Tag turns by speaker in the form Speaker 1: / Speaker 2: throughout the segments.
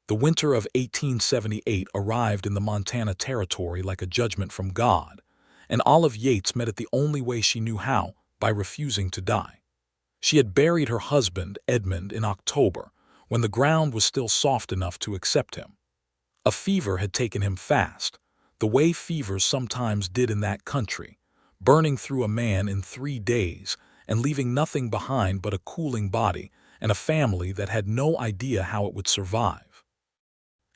Speaker 1: The winter of 1878 arrived in the Montana Territory like a judgment from God, and Olive Yates met it the only way she knew how, by refusing to die. She had buried her husband, Edmund, in October, when the ground was still soft enough to accept him. A fever had taken him fast, the way fevers sometimes did in that country, burning through a man in 3 days and leaving nothing behind but a cooling body and a family that had no idea how it would survive.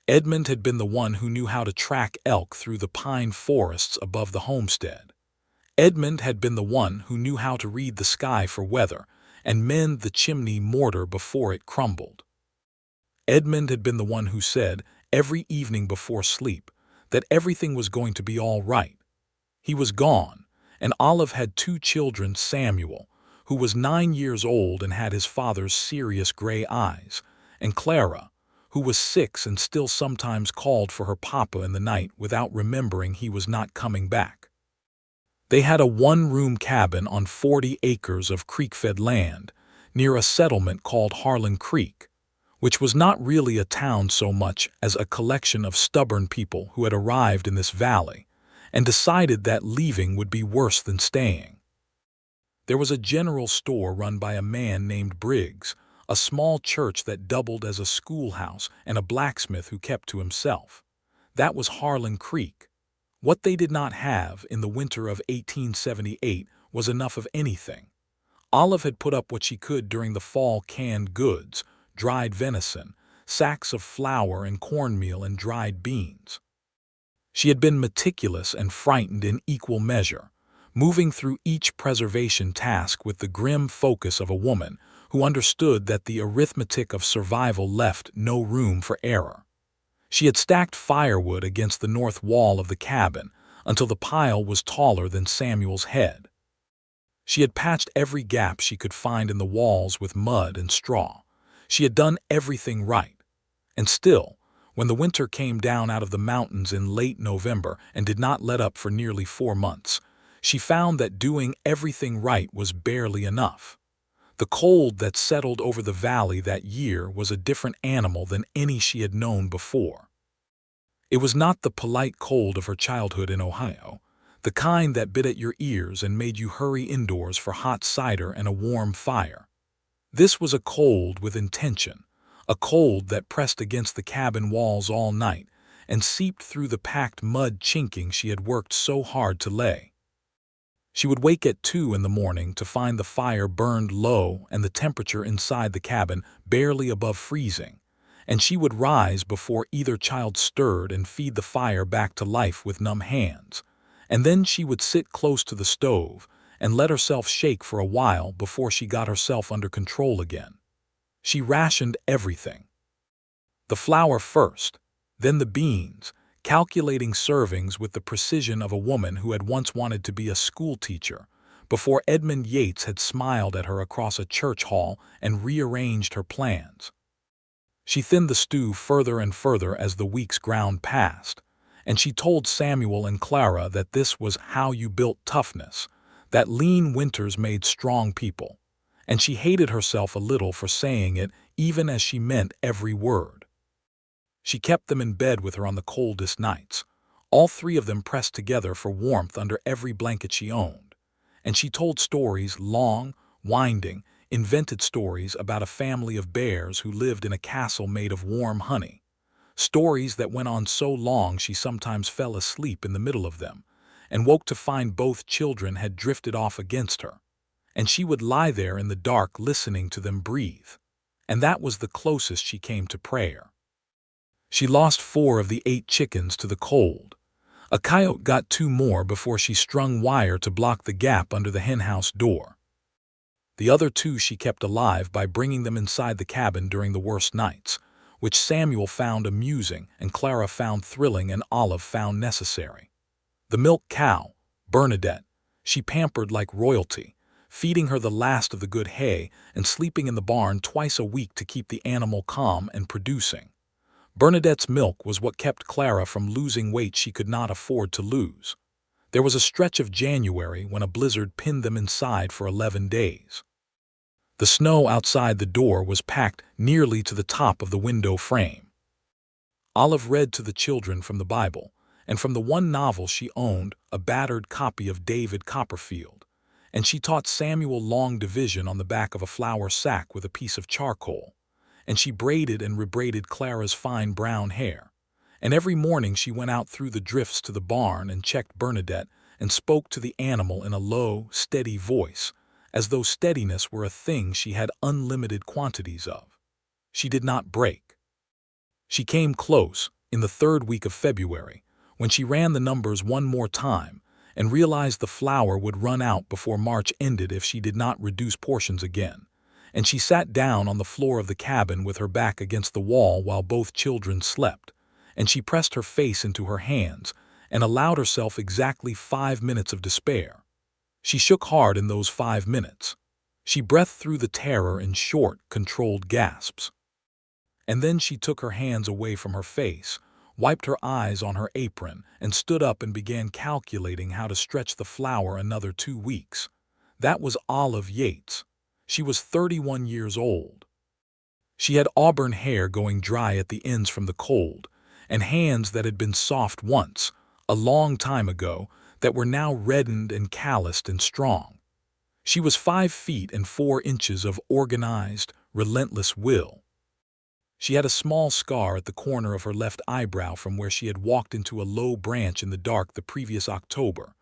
Speaker 1: Edmund had been the one who knew how to track elk through the pine forests above the homestead. Edmund had been the one who knew how to read the sky for weather and mend the chimney mortar before it crumbled. Edmund had been the one who said, every evening before sleep, that everything was going to be all right. He was gone, and Olive had 2 children, Samuel, who was 9 years old and had his father's serious gray eyes, and Clara, who was 6 and still sometimes called for her papa in the night without remembering he was not coming back. They had a 1-room cabin on 40 acres of creek-fed land, near a settlement called Harlan Creek, which was not really a town so much as a collection of stubborn people who had arrived in this valley and decided that leaving would be worse than staying. There was a general store run by a man named Briggs, a small church that doubled as a schoolhouse, and a blacksmith who kept to himself. That was Harlan Creek. What they did not have in the winter of 1878 was enough of anything. Olive had put up what she could during the fall: canned goods, dried venison, sacks of flour and cornmeal and dried beans. She had been meticulous and frightened in equal measure, moving through each preservation task with the grim focus of a woman who understood that the arithmetic of survival left no room for error. She had stacked firewood against the north wall of the cabin until the pile was taller than Samuel's head. She had patched every gap she could find in the walls with mud and straw. She had done everything right. And still, when the winter came down out of the mountains in late November and did not let up for nearly 4 months, she found that doing everything right was barely enough. The cold that settled over the valley that year was a different animal than any she had known before. It was not the polite cold of her childhood in Ohio, the kind that bit at your ears and made you hurry indoors for hot cider and a warm fire. This was a cold with intention, a cold that pressed against the cabin walls all night and seeped through the packed mud chinking she had worked so hard to lay. She would wake at 2 in the morning to find the fire burned low and the temperature inside the cabin barely above freezing, and she would rise before either child stirred and feed the fire back to life with numb hands, and then she would sit close to the stove and let herself shake for a while before she got herself under control again. She rationed everything. The flour first, then the beans, calculating servings with the precision of a woman who had once wanted to be a school teacher, before Edmund Yates had smiled at her across a church hall and rearranged her plans. She thinned the stew further and further as the weeks ground past, and she told Samuel and Clara that this was how you built toughness, that lean winters made strong people, and she hated herself a little for saying it, even as she meant every word. She kept them in bed with her on the coldest nights, all 3 of them pressed together for warmth under every blanket she owned, and she told stories, long, winding, invented stories about a family of bears who lived in a castle made of warm honey, stories that went on so long she sometimes fell asleep in the middle of them, and woke to find both children had drifted off against her, and she would lie there in the dark listening to them breathe, and that was the closest she came to prayer. She lost 4 of the 8 chickens to the cold. A coyote got 2 more before she strung wire to block the gap under the henhouse door. The other 2 she kept alive by bringing them inside the cabin during the worst nights, which Samuel found amusing and Clara found thrilling and Olive found necessary. The milk cow, Bernadette, she pampered like royalty, feeding her the last of the good hay and sleeping in the barn twice a week to keep the animal calm and producing. Bernadette's milk was what kept Clara from losing weight she could not afford to lose. There was a stretch of January when a blizzard pinned them inside for 11 days. The snow outside the door was packed nearly to the top of the window frame. Olive read to the children from the Bible, and from the one novel she owned, a battered copy of David Copperfield, and she taught Samuel long division on the back of a flour sack with a piece of charcoal, and she braided and rebraided Clara's fine brown hair, and every morning she went out through the drifts to the barn and checked Bernadette and spoke to the animal in a low, steady voice, as though steadiness were a thing she had unlimited quantities of. She did not break. She came close, in the 3rd week of February, when she ran the numbers one more time and realized the flour would run out before March ended if she did not reduce portions again, and she sat down on the floor of the cabin with her back against the wall while both children slept, and she pressed her face into her hands and allowed herself exactly 5 minutes of despair. She shook hard in those 5 minutes. She breathed through the terror in short, controlled gasps. And then she took her hands away from her face, wiped her eyes on her apron, and stood up and began calculating how to stretch the flour another 2 weeks. That was Olive Yates. She was 31 years old. She had auburn hair going dry at the ends from the cold, and hands that had been soft once, a long time ago, that were now reddened and calloused and strong. She was 5 feet and 4 inches of organized, relentless will. She had a small scar at the corner of her left eyebrow from where she had walked into a low branch in the dark the previous October,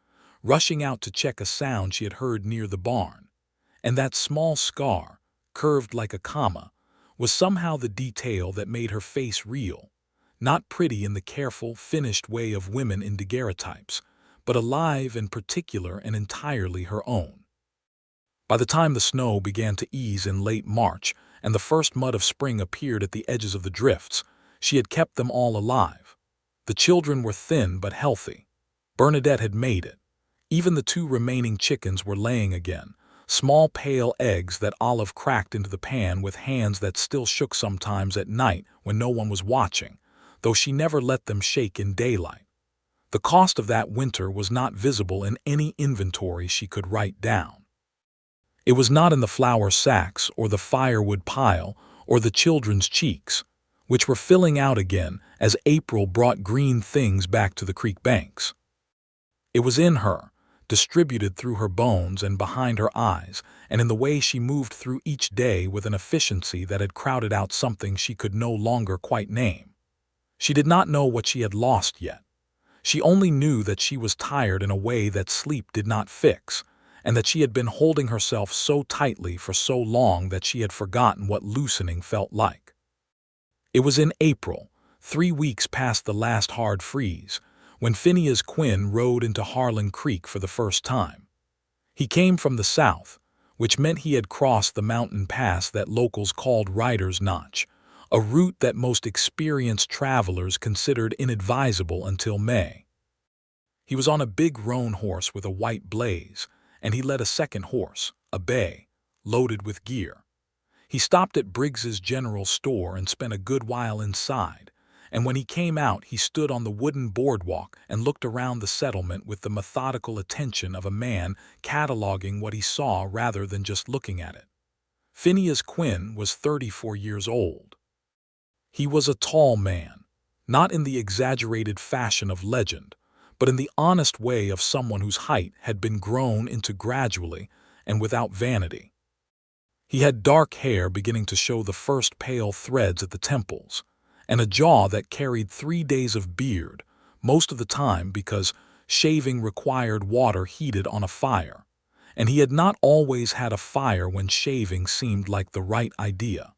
Speaker 1: rushing out to check a sound she had heard near the barn. And that small scar, curved like a comma, was somehow the detail that made her face real, not pretty in the careful, finished way of women in daguerreotypes, but alive and particular and entirely her own. By the time the snow began to ease in late March and the first mud of spring appeared at the edges of the drifts, she had kept them all alive. The children were thin but healthy. Bernadette had made it. Even the 2 remaining chickens were laying again, small pale eggs that Olive cracked into the pan with hands that still shook sometimes at night when no one was watching, though she never let them shake in daylight. The cost of that winter was not visible in any inventory she could write down. It was not in the flour sacks or the firewood pile or the children's cheeks, which were filling out again as April brought green things back to the creek banks. It was in her, distributed through her bones and behind her eyes, and in the way she moved through each day with an efficiency that had crowded out something she could no longer quite name. She did not know what she had lost yet. She only knew that she was tired in a way that sleep did not fix, and that she had been holding herself so tightly for so long that she had forgotten what loosening felt like. It was in April, 3 weeks past the last hard freeze, when Phineas Quinn rode into Harlan Creek for the first time. He came from the south, which meant he had crossed the mountain pass that locals called Rider's Notch, a route that most experienced travelers considered inadvisable until May. He was on a big roan horse with a white blaze, and he led a second horse, a bay, loaded with gear. He stopped at Briggs's General Store and spent a good while inside, and when he came out he stood on the wooden boardwalk and looked around the settlement with the methodical attention of a man cataloging what he saw rather than just looking at it. Phineas Quinn was 34 years old. He was a tall man, not in the exaggerated fashion of legend, but in the honest way of someone whose height had been grown into gradually and without vanity. He had dark hair beginning to show the first pale threads at the temples, and a jaw that carried 3 days of beard, most of the time because shaving required water heated on a fire, and he had not always had a fire when shaving seemed like the right idea.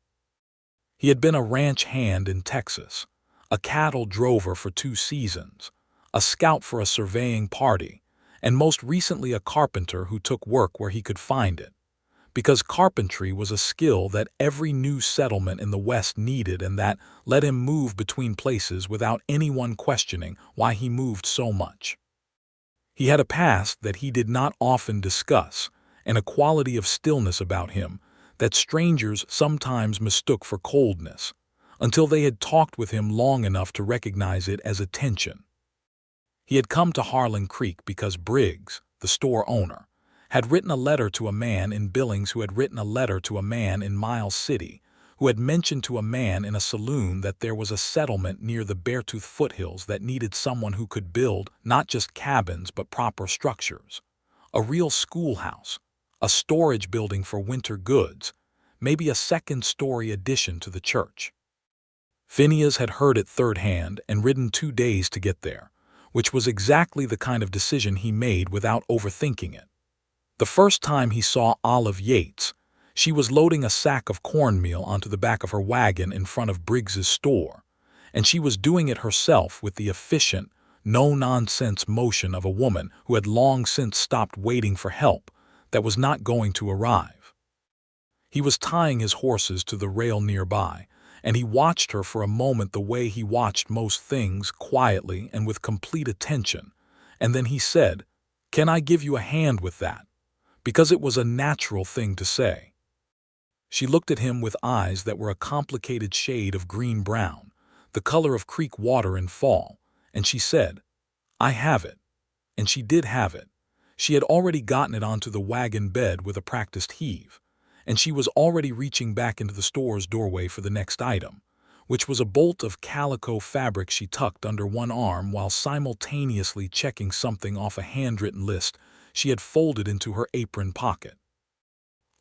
Speaker 1: He had been a ranch hand in Texas, a cattle drover for 2 seasons, a scout for a surveying party, and most recently a carpenter who took work where he could find it, because carpentry was a skill that every new settlement in the West needed and that let him move between places without anyone questioning why he moved so much. He had a past that he did not often discuss, and a quality of stillness about him that strangers sometimes mistook for coldness, until they had talked with him long enough to recognize it as attention. He had come to Harlan Creek because Briggs, the store owner, had written a letter to a man in Billings who had written a letter to a man in Miles City who had mentioned to a man in a saloon that there was a settlement near the Beartooth foothills that needed someone who could build not just cabins but proper structures. A real schoolhouse, a storage building for winter goods, maybe a second-story addition to the church. Phineas had heard it third hand and ridden 2 days to get there, which was exactly the kind of decision he made without overthinking it. The first time he saw Olive Yates, she was loading a sack of cornmeal onto the back of her wagon in front of Briggs's store, and she was doing it herself with the efficient, no-nonsense motion of a woman who had long since stopped waiting for help that was not going to arrive. He was tying his horses to the rail nearby, and he watched her for a moment the way he watched most things, quietly and with complete attention, and then he said, "Can I give you a hand with that?" Because it was a natural thing to say. She looked at him with eyes that were a complicated shade of green-brown, the color of creek water in fall, and she said, "I have it." And she did have it. She had already gotten it onto the wagon bed with a practiced heave, and she was already reaching back into the store's doorway for the next item, which was a bolt of calico fabric she tucked under one arm while simultaneously checking something off a handwritten list she had folded into her apron pocket.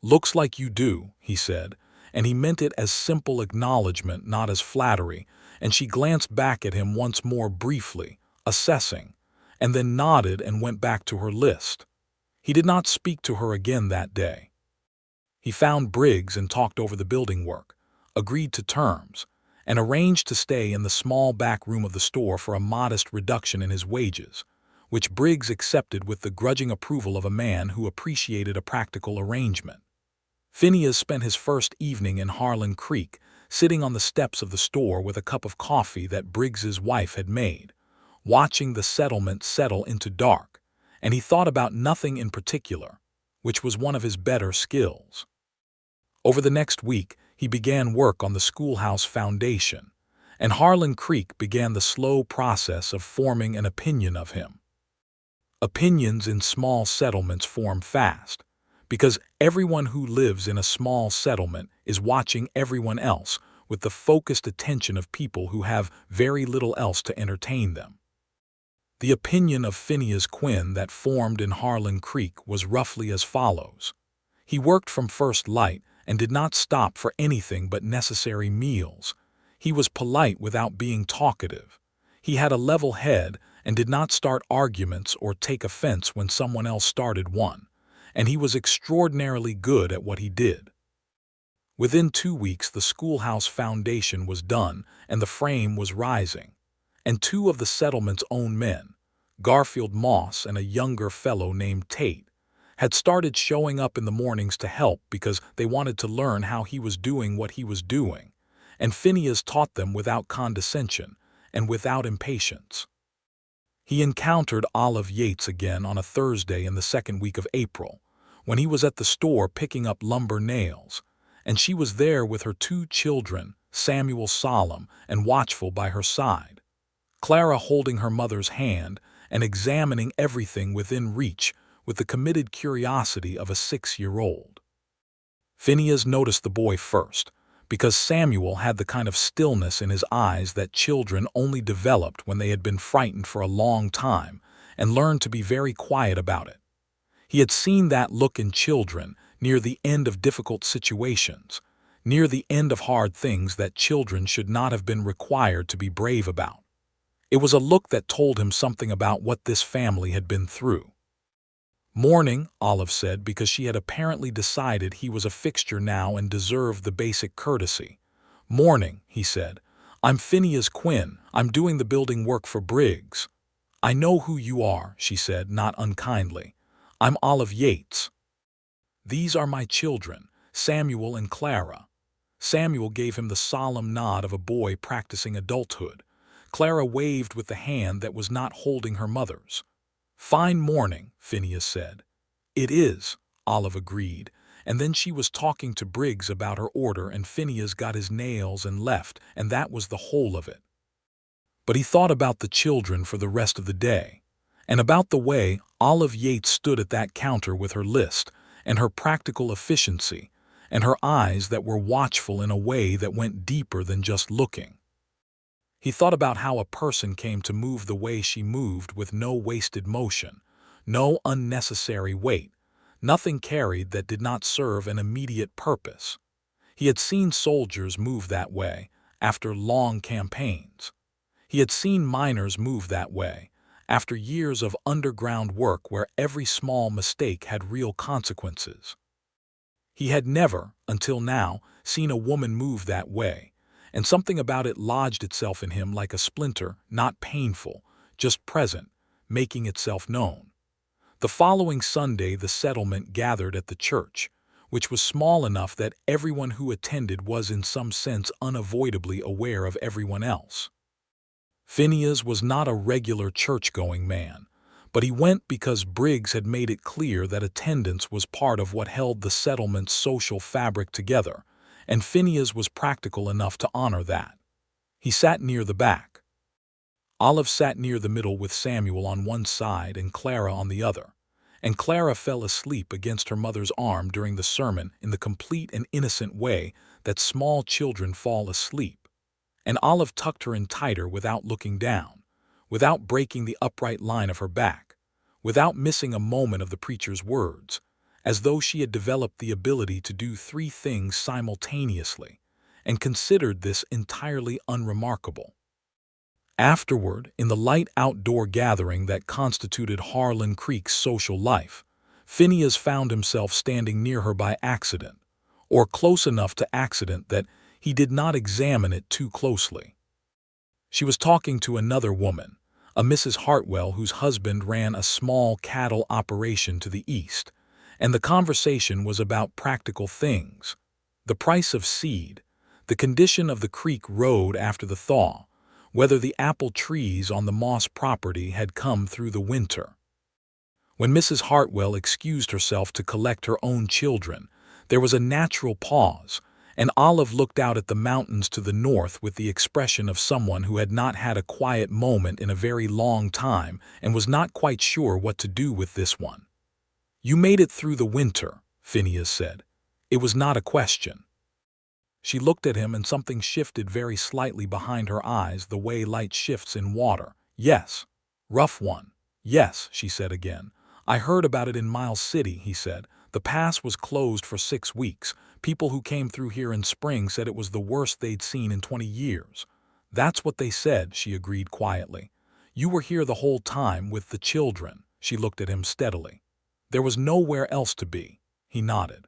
Speaker 1: "Looks like you do," he said, and he meant it as simple acknowledgement, not as flattery, and she glanced back at him once more briefly, assessing, and then nodded and went back to her list. He did not speak to her again that day. He found Briggs and talked over the building work, agreed to terms, and arranged to stay in the small back room of the store for a modest reduction in his wages, which Briggs accepted with the grudging approval of a man who appreciated a practical arrangement. Phineas spent his first evening in Harlan Creek, sitting on the steps of the store with a cup of coffee that Briggs's wife had made, watching the settlement settle into dark, and he thought about nothing in particular, which was one of his better skills. Over the next week, he began work on the schoolhouse foundation, and Harlan Creek began the slow process of forming an opinion of him. Opinions in small settlements form fast, because everyone who lives in a small settlement is watching everyone else with the focused attention of people who have very little else to entertain them. The opinion of Phineas Quinn that formed in Harlan Creek was roughly as follows. He worked from first light and did not stop for anything but necessary meals. He was polite without being talkative. He had a level head and did not start arguments or take offense when someone else started one, and he was extraordinarily good at what he did. Within 2 weeks, the schoolhouse foundation was done and the frame was rising, and 2 of the settlement's own men, Garfield Moss and a younger fellow named Tate, had started showing up in the mornings to help because they wanted to learn how he was doing what he was doing, and Phineas taught them without condescension and without impatience. He encountered Olive Yates again on a Thursday in the second week of April, when he was at the store picking up lumber nails, and she was there with her 2 children, Samuel solemn and watchful by her side, Clara holding her mother's hand and examining everything within reach with the committed curiosity of a 6-year-old. Phineas noticed the boy first, because Samuel had the kind of stillness in his eyes that children only developed when they had been frightened for a long time and learned to be very quiet about it. He had seen that look in children near the end of difficult situations, near the end of hard things that children should not have been required to be brave about. It was a look that told him something about what this family had been through. "Morning," Olive said, because she had apparently decided he was a fixture now and deserved the basic courtesy. "Morning," he said. "I'm Phineas Quinn. I'm doing the building work for Briggs." "I know who you are," she said, not unkindly. "I'm Olive Yates. These are my children, Samuel and Clara." Samuel gave him the solemn nod of a boy practicing adulthood. Clara waved with the hand that was not holding her mother's. "Fine morning," Phineas said. "It is," Olive agreed, and then she was talking to Briggs about her order and Phineas got his nails and left, and that was the whole of it. But he thought about the children for the rest of the day, and about the way Olive Yates stood at that counter with her list and her practical efficiency, and her eyes that were watchful in a way that went deeper than just looking. He thought about how a person came to move the way she moved with no wasted motion, no unnecessary weight, nothing carried that did not serve an immediate purpose. He had seen soldiers move that way after long campaigns. He had seen miners move that way after years of underground work where every small mistake had real consequences. He had never, until now, seen a woman move that way, and something about it lodged itself in him like a splinter, not painful, just present, making itself known. The following Sunday the settlement gathered at the church, which was small enough that everyone who attended was in some sense unavoidably aware of everyone else. Phineas was not a regular church-going man, but he went because Briggs had made it clear that attendance was part of what held the settlement's social fabric together, and Phineas was practical enough to honor that. He sat near the back. Olive sat near the middle with Samuel on one side and Clara on the other, and Clara fell asleep against her mother's arm during the sermon in the complete and innocent way that small children fall asleep. And Olive tucked her in tighter without looking down, without breaking the upright line of her back, without missing a moment of the preacher's words, as though she had developed the ability to do three things simultaneously, and considered this entirely unremarkable. Afterward, in the light outdoor gathering that constituted Harlan Creek's social life, Phineas found himself standing near her by accident, or close enough to accident that he did not examine it too closely. She was talking to another woman, a Mrs. Hartwell whose husband ran a small cattle operation to the east, and the conversation was about practical things: the price of seed, the condition of the creek road after the thaw, whether the apple trees on the Moss property had come through the winter. When Mrs. Hartwell excused herself to collect her own children, there was a natural pause, and Olive looked out at the mountains to the north with the expression of someone who had not had a quiet moment in a very long time and was not quite sure what to do with this one. "You made it through the winter," Phineas said. "It was not a question." She looked at him and something shifted very slightly behind her eyes the way light shifts in water. "Yes." "Rough one." "Yes," she said again. "I heard about it in Miles City," he said. "The pass was closed for 6 weeks. People who came through here in spring said it was the worst they'd seen in 20 years. "That's what they said," she agreed quietly. "You were here the whole time with the children." She looked at him steadily. "There was nowhere else to be." He nodded.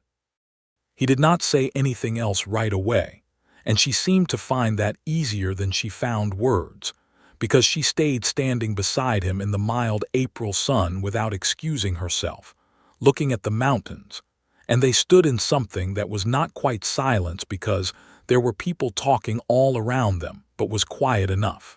Speaker 1: He did not say anything else right away, and she seemed to find that easier than she found words, because she stayed standing beside him in the mild April sun without excusing herself, looking at the mountains, and they stood in something that was not quite silence because there were people talking all around them, but was quiet enough.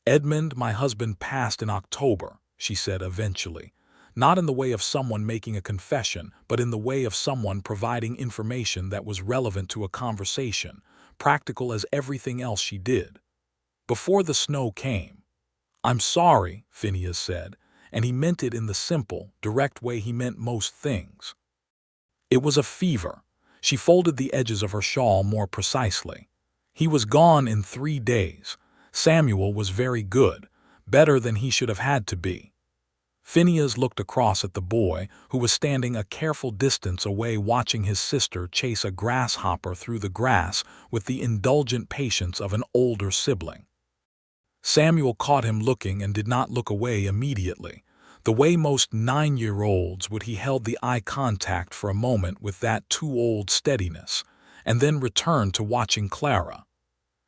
Speaker 1: "Edmund, my husband, passed in October," she said eventually, not in the way of someone making a confession, but in the way of someone providing information that was relevant to a conversation, practical as everything else she did. "Before the snow came." "I'm sorry," Phineas said, and he meant it in the simple, direct way he meant most things. "It was a fever." She folded the edges of her shawl more precisely. "He was gone in 3 days. Samuel was very good, better than he should have had to be." Phineas looked across at the boy, who was standing a careful distance away watching his sister chase a grasshopper through the grass with the indulgent patience of an older sibling. Samuel caught him looking and did not look away immediately. The way most 9-year-olds would, he held the eye contact for a moment with that too-old steadiness, and then returned to watching Clara.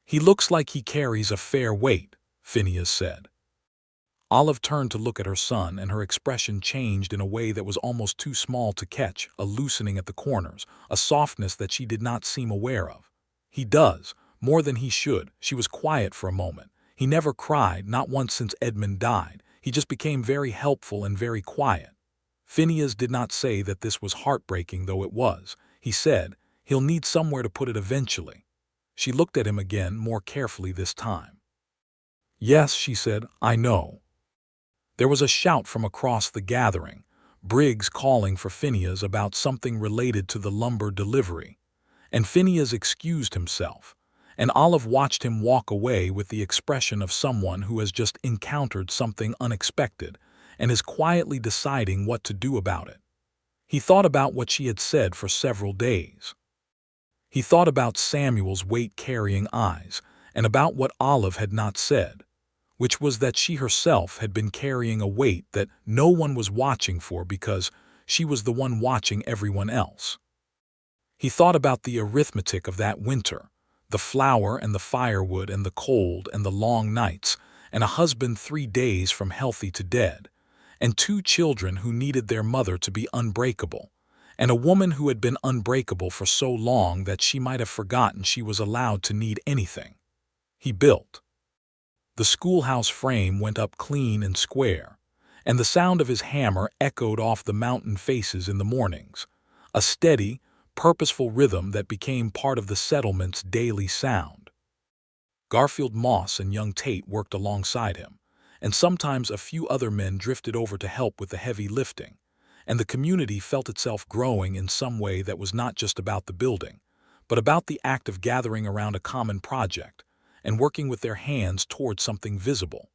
Speaker 1: "He looks like he carries a fair weight," Phineas said. Olive turned to look at her son, and her expression changed in a way that was almost too small to catch, a loosening at the corners, a softness that she did not seem aware of. "He does, more than he should." She was quiet for a moment. "He never cried, not once since Edmund died. He just became very helpful and very quiet." Phineas did not say that this was heartbreaking, though it was. He said, "He'll need somewhere to put it eventually." She looked at him again, more carefully this time. "Yes," she said, "I know." There was a shout from across the gathering. Briggs calling for Phineas about something related to the lumber delivery, and Phineas excused himself, and Olive watched him walk away with the expression of someone who has just encountered something unexpected and is quietly deciding what to do about it. He thought about what she had said for several days. He thought about Samuel's weight-carrying eyes and about what Olive had not said, which was that she herself had been carrying a weight that no one was watching for because she was the one watching everyone else. He thought about the arithmetic of that winter, the flour and the firewood and the cold and the long nights, and a husband 3 days from healthy to dead, and 2 children who needed their mother to be unbreakable, and a woman who had been unbreakable for so long that she might have forgotten she was allowed to need anything. He built. The schoolhouse frame went up clean and square, and the sound of his hammer echoed off the mountain faces in the mornings, a steady, purposeful rhythm that became part of the settlement's daily sound. Garfield Moss and young Tate worked alongside him, and sometimes a few other men drifted over to help with the heavy lifting, and the community felt itself growing in some way that was not just about the building, but about the act of gathering around a common project and working with their hands toward something visible.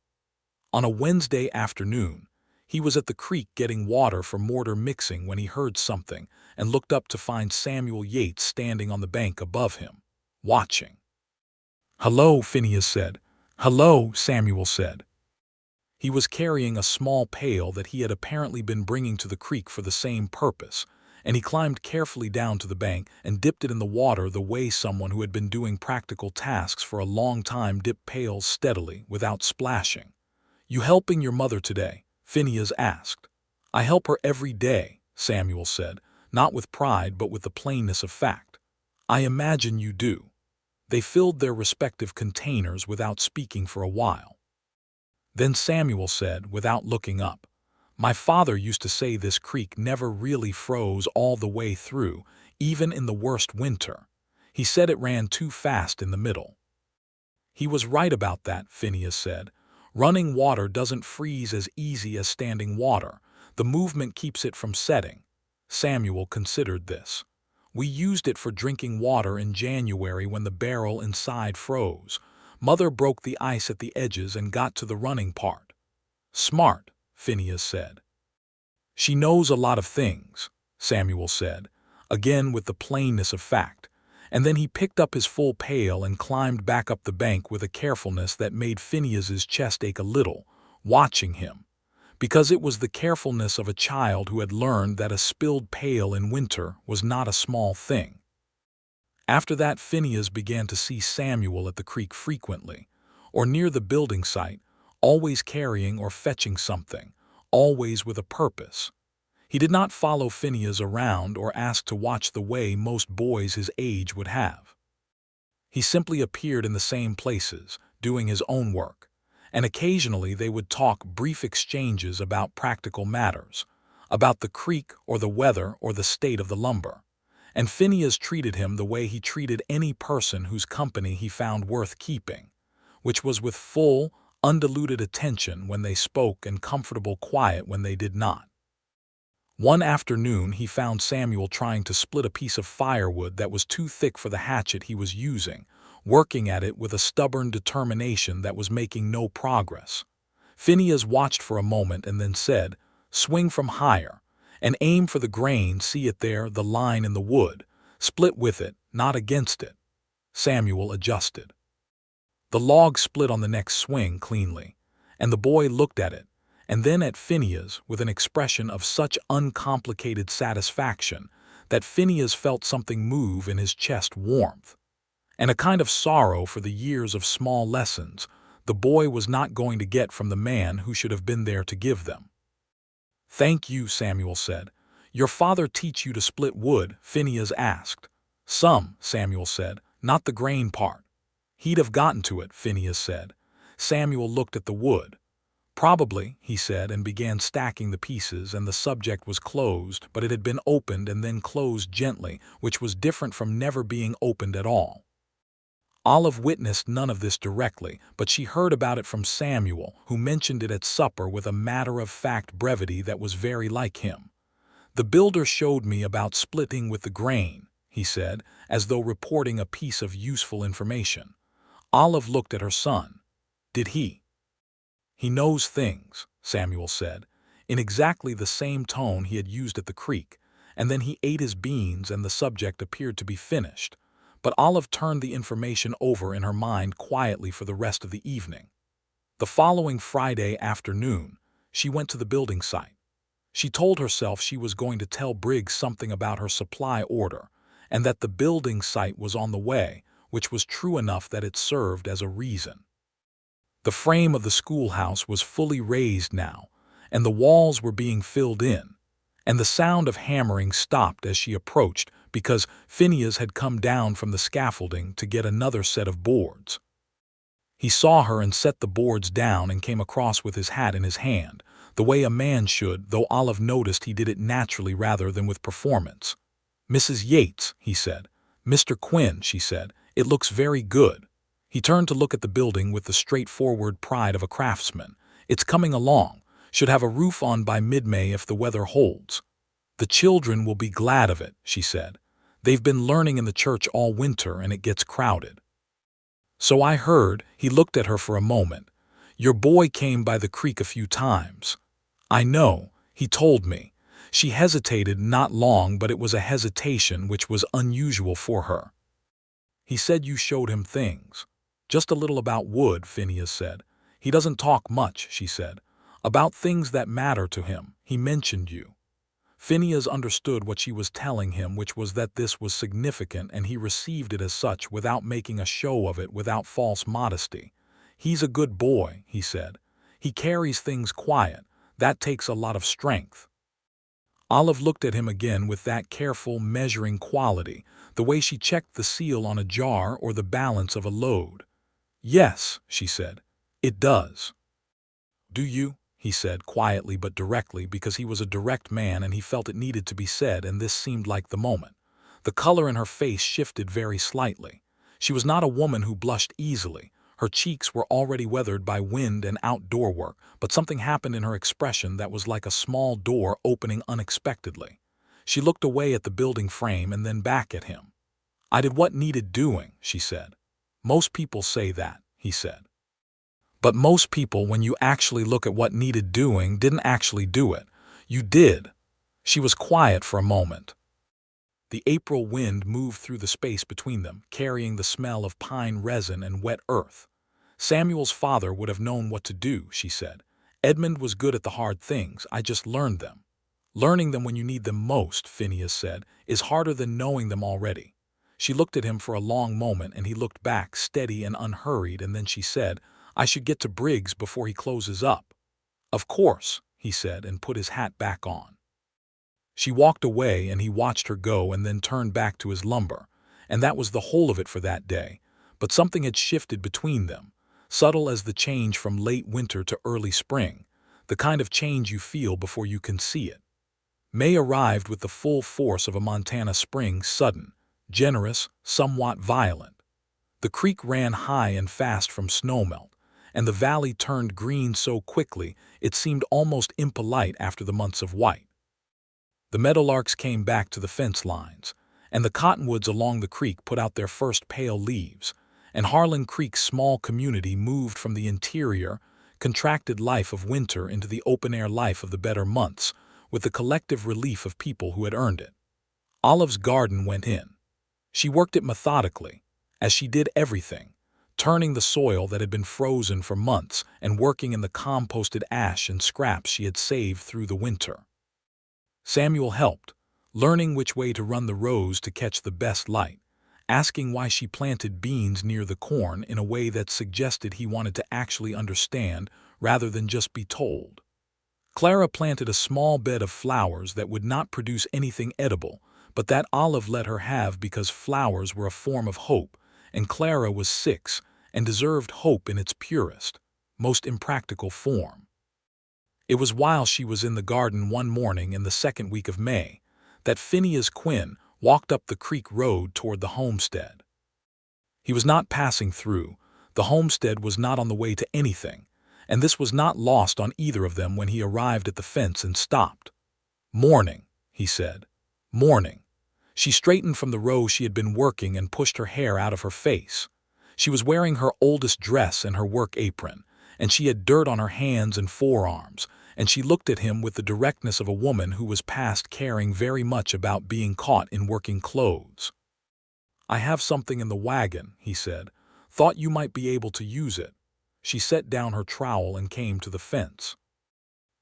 Speaker 1: On a Wednesday afternoon, he was at the creek getting water for mortar mixing when he heard something and looked up to find Samuel Yates standing on the bank above him, watching. "Hello," Phineas said. "Hello," Samuel said. He was carrying a small pail that he had apparently been bringing to the creek for the same purpose, and he climbed carefully down to the bank and dipped it in the water the way someone who had been doing practical tasks for a long time dipped pails steadily, without splashing. "You helping your mother today?" Phineas asked. "I help her every day," Samuel said, not with pride but with the plainness of fact. "I imagine you do." They filled their respective containers without speaking for a while. Then Samuel said, without looking up, "My father used to say this creek never really froze all the way through, even in the worst winter. He said it ran too fast in the middle." "He was right about that," Phineas said. "Running water doesn't freeze as easy as standing water. The movement keeps it from setting." Samuel considered this. "We used it for drinking water in January when the barrel inside froze. Mother broke the ice at the edges and got to the running part." "Smart," Phineas said. "She knows a lot of things," Samuel said, again with the plainness of fact, and then he picked up his full pail and climbed back up the bank with a carefulness that made Phineas's chest ache a little, watching him, because it was the carefulness of a child who had learned that a spilled pail in winter was not a small thing. After that, Phineas began to see Samuel at the creek frequently, or near the building site, always carrying or fetching something, always with a purpose. He did not follow Phineas around or ask to watch the way most boys his age would have. He simply appeared in the same places, doing his own work, and occasionally they would talk brief exchanges about practical matters, about the creek or the weather or the state of the lumber. And Phineas treated him the way he treated any person whose company he found worth keeping, which was with full, undiluted attention when they spoke and comfortable quiet when they did not. One afternoon he found Samuel trying to split a piece of firewood that was too thick for the hatchet he was using, working at it with a stubborn determination that was making no progress. Phineas watched for a moment and then said, "Swing from higher, and aim for the grain, see it there, the line in the wood. Split with it, not against it." Samuel adjusted. The log split on the next swing cleanly, and the boy looked at it, and then at Phineas with an expression of such uncomplicated satisfaction that Phineas felt something move in his chest, warmth, and a kind of sorrow for the years of small lessons the boy was not going to get from the man who should have been there to give them. "Thank you," Samuel said. "Your father teach you to split wood?" Phineas asked. "Some," Samuel said, "not the grain part." "He'd have gotten to it," Phineas said. Samuel looked at the wood. "Probably," he said, and began stacking the pieces, and the subject was closed, but it had been opened and then closed gently, which was different from never being opened at all. Olive witnessed none of this directly, but she heard about it from Samuel, who mentioned it at supper with a matter-of-fact brevity that was very like him. "The builder showed me about splitting with the grain," he said, as though reporting a piece of useful information. Olive looked at her son. "Did he?" "He knows things," Samuel said, in exactly the same tone he had used at the creek, and then he ate his beans and the subject appeared to be finished. But Olive turned the information over in her mind quietly for the rest of the evening. The following Friday afternoon, she went to the building site. She told herself she was going to tell Briggs something about her supply order, and that the building site was on the way, which was true enough that it served as a reason. The frame of the schoolhouse was fully raised now, and the walls were being filled in, and the sound of hammering stopped as she approached because Phineas had come down from the scaffolding to get another set of boards. He saw her and set the boards down and came across with his hat in his hand, the way a man should, though Olive noticed he did it naturally rather than with performance. "Mrs. Yates," he said. "Mr. Quinn," she said, "it looks very good." He turned to look at the building with the straightforward pride of a craftsman. "It's coming along. Should have a roof on by mid-May if the weather holds." "The children will be glad of it," she said. "They've been learning in the church all winter and it gets crowded." "So I heard." He looked at her for a moment. "Your boy came by the creek a few times." "I know. He told me." She hesitated not long, but it was a hesitation which was unusual for her. "He said you showed him things." "Just a little about wood," Phineas said. "He doesn't talk much," she said. "About things that matter to him. He mentioned you." Phineas understood what she was telling him, which was that this was significant, and he received it as such without making a show of it, without false modesty. "He's a good boy," he said. "He carries things quiet. That takes a lot of strength." Olive looked at him again with that careful, measuring quality, the way she checked the seal on a jar or the balance of a load. "Yes," she said, "it does." "Do you?" he said, quietly but directly, because he was a direct man and he felt it needed to be said, and this seemed like the moment. The color in her face shifted very slightly. She was not a woman who blushed easily. Her cheeks were already weathered by wind and outdoor work, but something happened in her expression that was like a small door opening unexpectedly. She looked away at the building frame and then back at him. "I did what needed doing," she said. "Most people say that," he said. "But most people, when you actually look at what needed doing, didn't actually do it. You did." She was quiet for a moment. The April wind moved through the space between them, carrying the smell of pine resin and wet earth. "Samuel's father would have known what to do," she said. "Edmund was good at the hard things. I just learned them." "Learning them when you need them most," Phineas said, "is harder than knowing them already." She looked at him for a long moment, and he looked back, steady and unhurried, and then she said, "I should get to Briggs before he closes up." "Of course," he said, and put his hat back on. She walked away, and he watched her go and then turned back to his lumber, and that was the whole of it for that day. But something had shifted between them, subtle as the change from late winter to early spring, the kind of change you feel before you can see it. May arrived with the full force of a Montana spring, sudden, generous, somewhat violent. The creek ran high and fast from snowmelt, and the valley turned green so quickly it seemed almost impolite after the months of white. The meadowlarks came back to the fence lines, and the cottonwoods along the creek put out their first pale leaves, and Harlan Creek's small community moved from the interior, contracted life of winter into the open-air life of the better months, with the collective relief of people who had earned it. Olive's garden went in. She worked it methodically, as she did everything, turning the soil that had been frozen for months and working in the composted ash and scraps she had saved through the winter. Samuel helped, learning which way to run the rows to catch the best light, asking why she planted beans near the corn in a way that suggested he wanted to actually understand rather than just be told. Clara planted a small bed of flowers that would not produce anything edible, but that Olive let her have because flowers were a form of hope, and Clara was 6 and deserved hope in its purest, most impractical form. It was while she was in the garden one morning in the second week of May that Phineas Quinn walked up the creek road toward the homestead. He was not passing through. The homestead was not on the way to anything, and this was not lost on either of them when he arrived at the fence and stopped. "Morning," he said. Morning. She straightened from the row she had been working and pushed her hair out of her face. She was wearing her oldest dress and her work apron, and she had dirt on her hands and forearms, and she looked at him with the directness of a woman who was past caring very much about being caught in working clothes. I have something in the wagon, he said. Thought you might be able to use it. She set down her trowel and came to the fence.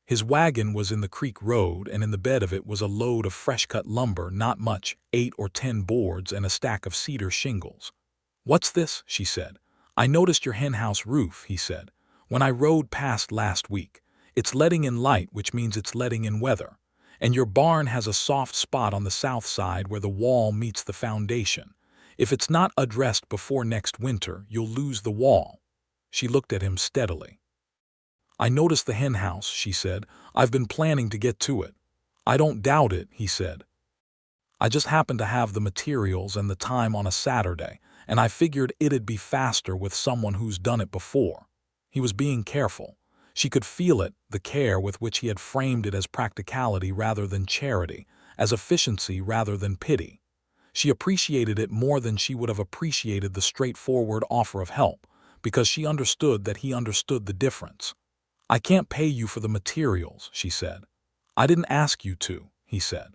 Speaker 1: His wagon was in the creek road, and in the bed of it was a load of fresh-cut lumber, not much, 8 or 10 boards and a stack of cedar shingles. What's this? She said. I noticed your henhouse roof, he said, when I rode past last week. It's letting in light, which means it's letting in weather. And your barn has a soft spot on the south side where the wall meets the foundation. If it's not addressed before next winter, you'll lose the wall. She looked at him steadily. I noticed the henhouse, she said. I've been planning to get to it. I don't doubt it, he said. I just happened to have the materials and the time on a Saturday, and I figured it'd be faster with someone who's done it before. He was being careful. She could feel it, the care with which he had framed it as practicality rather than charity, as efficiency rather than pity. She appreciated it more than she would have appreciated the straightforward offer of help, because she understood that he understood the difference. I can't pay you for the materials, she said. I didn't ask you to, he said.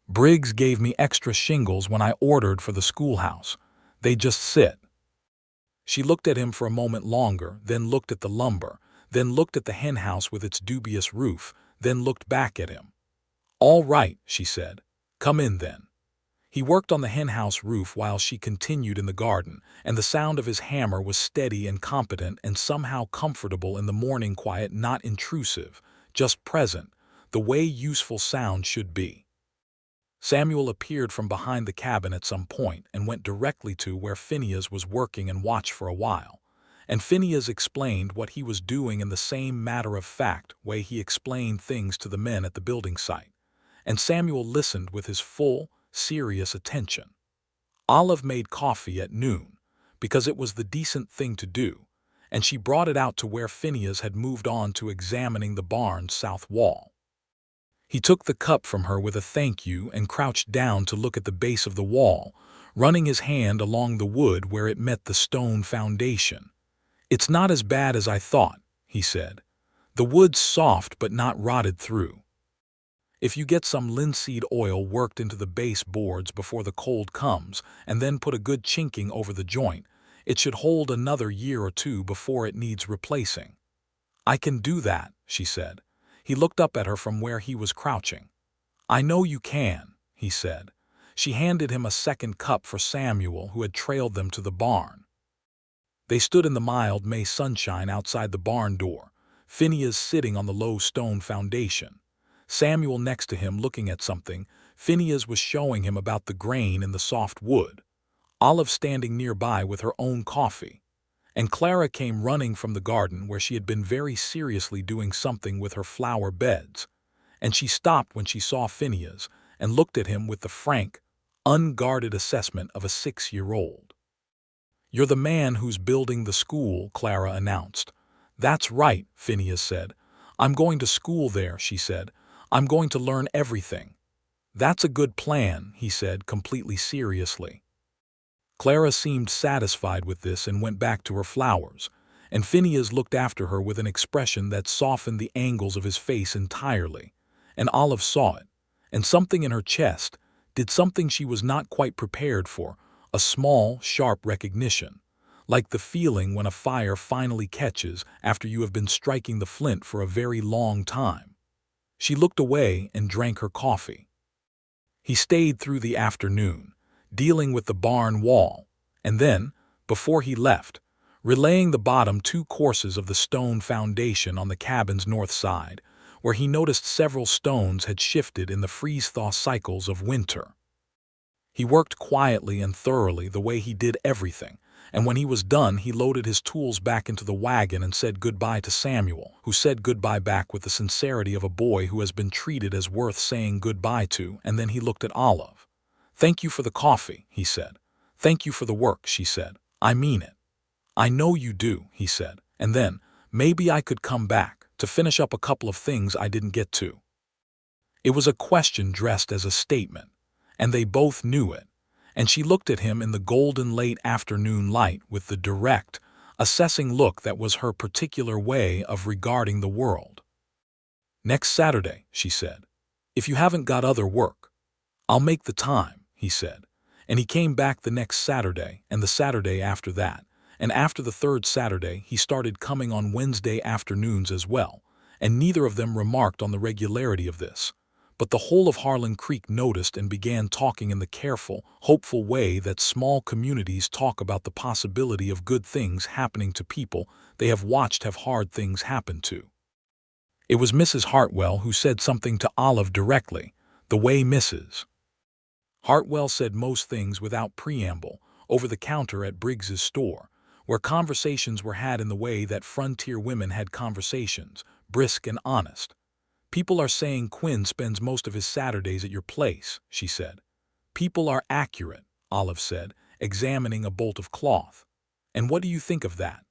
Speaker 1: Briggs gave me extra shingles when I ordered for the schoolhouse. They just sit. She looked at him for a moment longer, then looked at the lumber, then looked at the henhouse with its dubious roof, then looked back at him. All right, she said. Come in then. He worked on the henhouse roof while she continued in the garden, and the sound of his hammer was steady and competent and somehow comfortable in the morning quiet, not intrusive, just present, the way useful sound should be. Samuel appeared from behind the cabin at some point and went directly to where Phineas was working and watched for a while. And Phineas explained what he was doing in the same matter-of-fact way he explained things to the men at the building site. And Samuel listened with his full, serious attention. Olive made coffee at noon, because it was the decent thing to do, and she brought it out to where Phineas had moved on to examining the barn's south wall. He took the cup from her with a thank you and crouched down to look at the base of the wall, running his hand along the wood where it met the stone foundation. It's not as bad as I thought, he said. The wood's soft but not rotted through. If you get some linseed oil worked into the base boards before the cold comes and then put a good chinking over the joint, it should hold another year or two before it needs replacing. I can do that, she said. He looked up at her from where he was crouching. I know you can, he said. She handed him a second cup for Samuel, who had trailed them to the barn. They stood in the mild May sunshine outside the barn door, Phineas sitting on the low stone foundation. Samuel next to him looking at something. Phineas was showing him about the grain in the soft wood. Olive standing nearby with her own coffee. And Clara came running from the garden where she had been very seriously doing something with her flower beds. And she stopped when she saw Phineas and looked at him with the frank, unguarded assessment of a 6-year-old. You're the man who's building the school, Clara announced. That's right, Phineas said. I'm going to school there, she said. I'm going to learn everything. That's a good plan, he said, completely seriously. Clara seemed satisfied with this and went back to her flowers, and Phineas looked after her with an expression that softened the angles of his face entirely. And Olive saw it, and something in her chest did something she was not quite prepared for, a small, sharp recognition, like the feeling when a fire finally catches after you have been striking the flint for a very long time. She looked away and drank her coffee. He stayed through the afternoon, dealing with the barn wall, and then, before he left, relaying the bottom 2 courses of the stone foundation on the cabin's north side, where he noticed several stones had shifted in the freeze-thaw cycles of winter. He worked quietly and thoroughly the way he did everything, and when he was done he loaded his tools back into the wagon and said goodbye to Samuel, who said goodbye back with the sincerity of a boy who has been treated as worth saying goodbye to, and then he looked at Olive. Thank you for the coffee, he said. Thank you for the work, she said. I mean it. I know you do, he said, and then, maybe I could come back to finish up a couple of things I didn't get to. It was a question dressed as a statement, and they both knew it, and she looked at him in the golden late afternoon light with the direct, assessing look that was her particular way of regarding the world. "Next Saturday," she said, "if you haven't got other work." "I'll make the time," he said, and he came back the next Saturday and the Saturday after that, and after the third Saturday he started coming on Wednesday afternoons as well, and neither of them remarked on the regularity of this. But the whole of Harlan Creek noticed and began talking in the careful, hopeful way that small communities talk about the possibility of good things happening to people they have watched have hard things happen to. It was Mrs. Hartwell who said something to Olive directly, the way Mrs. Hartwell said most things without preamble, over the counter at Briggs's store, where conversations were had in the way that frontier women had conversations, brisk and honest. "People are saying Quinn spends most of his Saturdays at your place," she said. "People are accurate," Olive said, examining a bolt of cloth. "And what do you think of that?"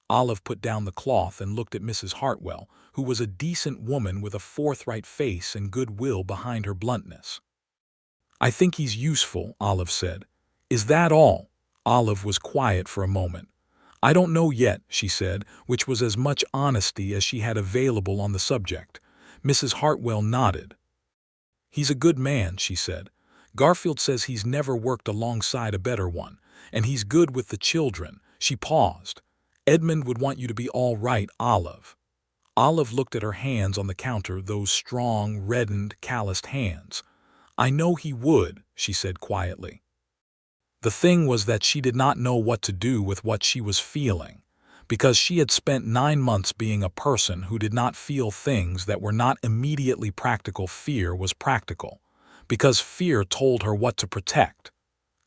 Speaker 1: Olive put down the cloth and looked at Mrs. Hartwell, who was a decent woman with a forthright face and good will behind her bluntness. "I think he's useful," Olive said. "Is that all?" Olive was quiet for a moment. "I don't know yet," she said, which was as much honesty as she had available on the subject. Mrs. Hartwell nodded. "He's a good man," she said. "Garfield says he's never worked alongside a better one, and he's good with the children." She paused. "Edmund would want you to be all right, Olive." Olive looked at her hands on the counter, those strong, reddened, calloused hands. "I know he would," she said quietly. The thing was that she did not know what to do with what she was feeling, because she had spent 9 months being a person who did not feel things that were not immediately practical. Fear was practical, because fear told her what to protect.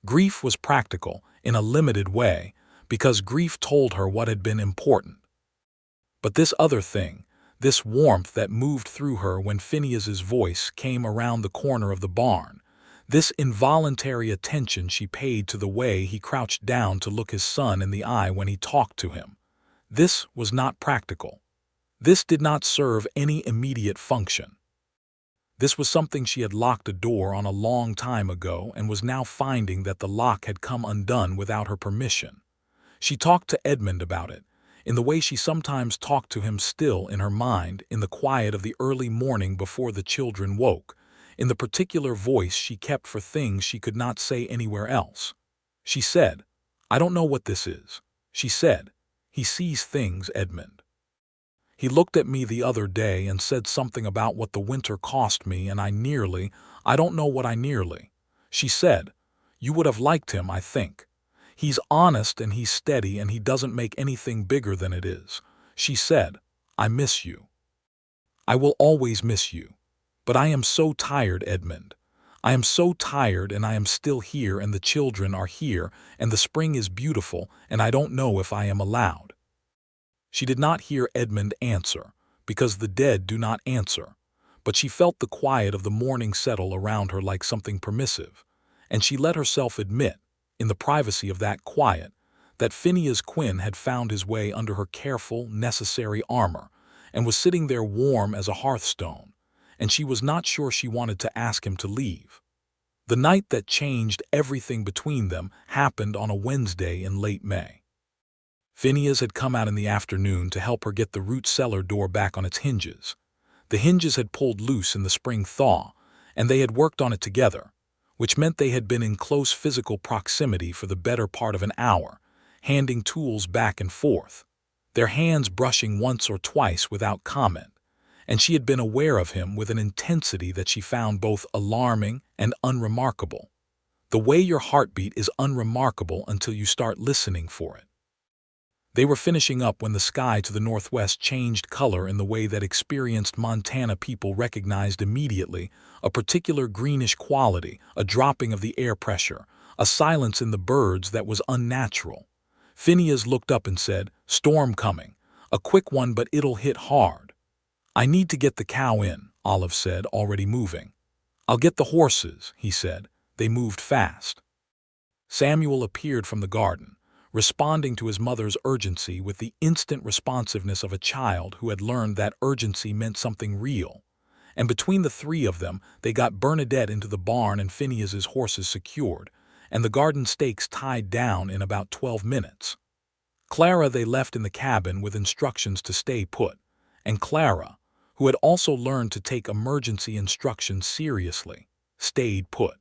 Speaker 1: Grief was practical, in a limited way, because grief told her what had been important. But this other thing, this warmth that moved through her when Phineas's voice came around the corner of the barn, this involuntary attention she paid to the way he crouched down to look his son in the eye when he talked to him, this was not practical. This did not serve any immediate function. This was something she had locked a door on a long time ago and was now finding that the lock had come undone without her permission. She talked to Edmund about it, in the way she sometimes talked to him still in her mind, in the quiet of the early morning before the children woke, in the particular voice she kept for things she could not say anywhere else. She said, "I don't know what this is." She said, "He sees things, Edmund. He looked at me the other day and said something about what the winter cost me, and I don't know what I nearly." She said, "You would have liked him, I think. He's honest and he's steady and he doesn't make anything bigger than it is." She said, "I miss you. I will always miss you. But I am so tired, Edmund. I am so tired, and I am still here, and the children are here, and the spring is beautiful, and I don't know if I am allowed." She did not hear Edmund answer, because the dead do not answer, but she felt the quiet of the morning settle around her like something permissive, and she let herself admit, in the privacy of that quiet, that Phineas Quinn had found his way under her careful, necessary armor, and was sitting there warm as a hearthstone, and she was not sure she wanted to ask him to leave. The night that changed everything between them happened on a Wednesday in late May. Phineas had come out in the afternoon to help her get the root cellar door back on its hinges. The hinges had pulled loose in the spring thaw, and they had worked on it together, which meant they had been in close physical proximity for the better part of an hour, handing tools back and forth, their hands brushing once or twice without comment, and she had been aware of him with an intensity that she found both alarming and unremarkable. The way your heartbeat is unremarkable until you start listening for it. They were finishing up when the sky to the northwest changed color in the way that experienced Montana people recognized immediately, a particular greenish quality, a dropping of the air pressure, a silence in the birds that was unnatural. Phineas looked up and said, "Storm coming. A quick one, but it'll hit hard." "I need to get the cow in," Olive said, already moving. "I'll get the horses," he said. They moved fast. Samuel appeared from the garden, responding to his mother's urgency with the instant responsiveness of a child who had learned that urgency meant something real, and between the three of them they got Bernadette into the barn and Phineas's horses secured, and the garden stakes tied down in about 12 minutes. Clara they left in the cabin with instructions to stay put, and Clara, who had also learned to take emergency instructions seriously, stayed put.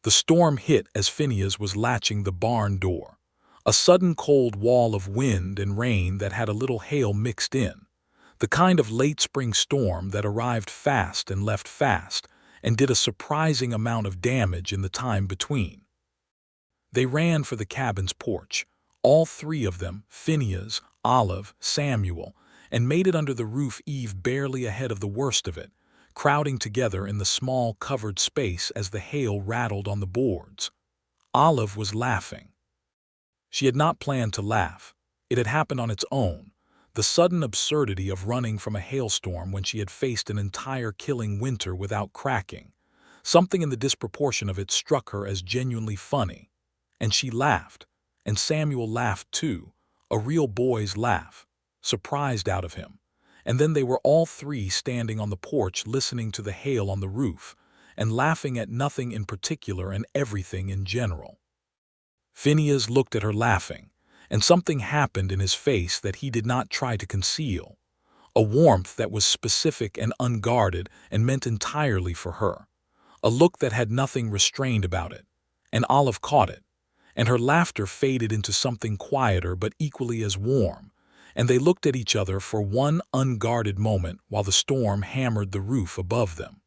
Speaker 1: The storm hit as Phineas was latching the barn door, a sudden cold wall of wind and rain that had a little hail mixed in, the kind of late spring storm that arrived fast and left fast and did a surprising amount of damage in the time between. They ran for the cabin's porch, all three of them, Phineas, Olive, Samuel, and made it under the roof eave barely ahead of the worst of it, crowding together in the small covered space as the hail rattled on the boards. Olive was laughing. She had not planned to laugh. It had happened on its own, the sudden absurdity of running from a hailstorm when she had faced an entire killing winter without cracking. Something in the disproportion of it struck her as genuinely funny, and she laughed, and Samuel laughed too, a real boy's laugh, surprised out of him. And then they were all three standing on the porch listening to the hail on the roof, and laughing at nothing in particular and everything in general. Phineas looked at her laughing, and something happened in his face that he did not try to conceal, a warmth that was specific and unguarded and meant entirely for her, a look that had nothing restrained about it, and Olive caught it, and her laughter faded into something quieter but equally as warm, and they looked at each other for one unguarded moment while the storm hammered the roof above them.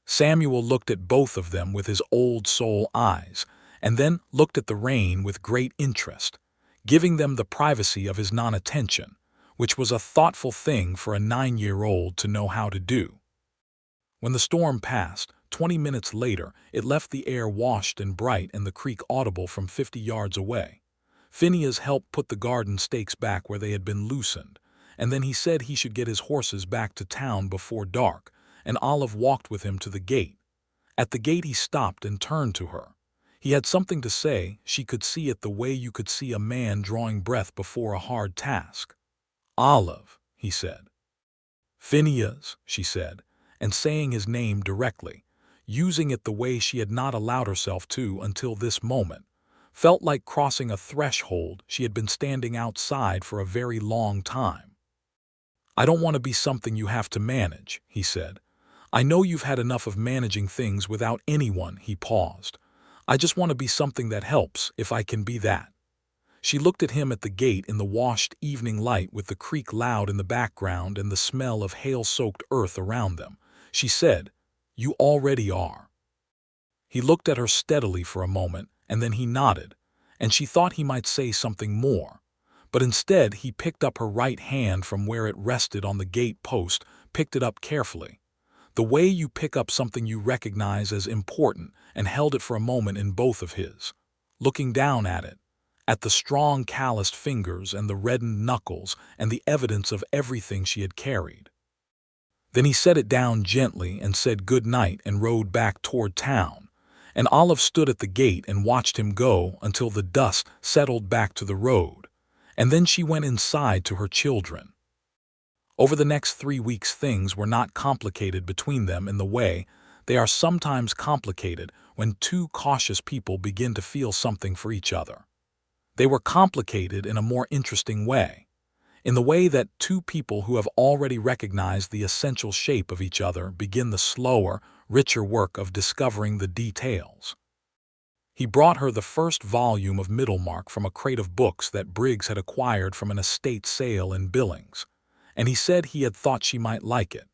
Speaker 1: Samuel looked at both of them with his old soul eyes, and then looked at the rain with great interest, giving them the privacy of his non-attention, which was a thoughtful thing for a 9-year-old to know how to do. When the storm passed, 20 minutes later, it left the air washed and bright and the creek audible from 50 yards away. Phineas helped put the garden stakes back where they had been loosened, and then he said he should get his horses back to town before dark, and Olive walked with him to the gate. At the gate he stopped and turned to her. He had something to say. She could see it the way you could see a man drawing breath before a hard task. "Olive," he said. "Phineas," she said, and saying his name directly, using it the way she had not allowed herself to until this moment, felt like crossing a threshold she had been standing outside for a very long time. "I don't want to be something you have to manage," he said. "I know you've had enough of managing things without anyone." He paused. "I just want to be something that helps, if I can be that." She looked at him at the gate in the washed evening light with the creek loud in the background and the smell of hail-soaked earth around them. She said, "You already are." He looked at her steadily for a moment, and then he nodded, and she thought he might say something more. But instead he picked up her right hand from where it rested on the gate post, picked it up carefully, the way you pick up something you recognize as important, and held it for a moment in both of his, looking down at it, at the strong calloused fingers and the reddened knuckles and the evidence of everything she had carried. Then he set it down gently and said good night and rode back toward town, and Olive stood at the gate and watched him go until the dust settled back to the road, and then she went inside to her children. Over the next 3 weeks things were not complicated between them in the way they are sometimes complicated when two cautious people begin to feel something for each other. They were complicated in a more interesting way, in the way that two people who have already recognized the essential shape of each other begin the slower, richer work of discovering the details. He brought her the first volume of Middlemarch from a crate of books that Briggs had acquired from an estate sale in Billings, and he said he had thought she might like it,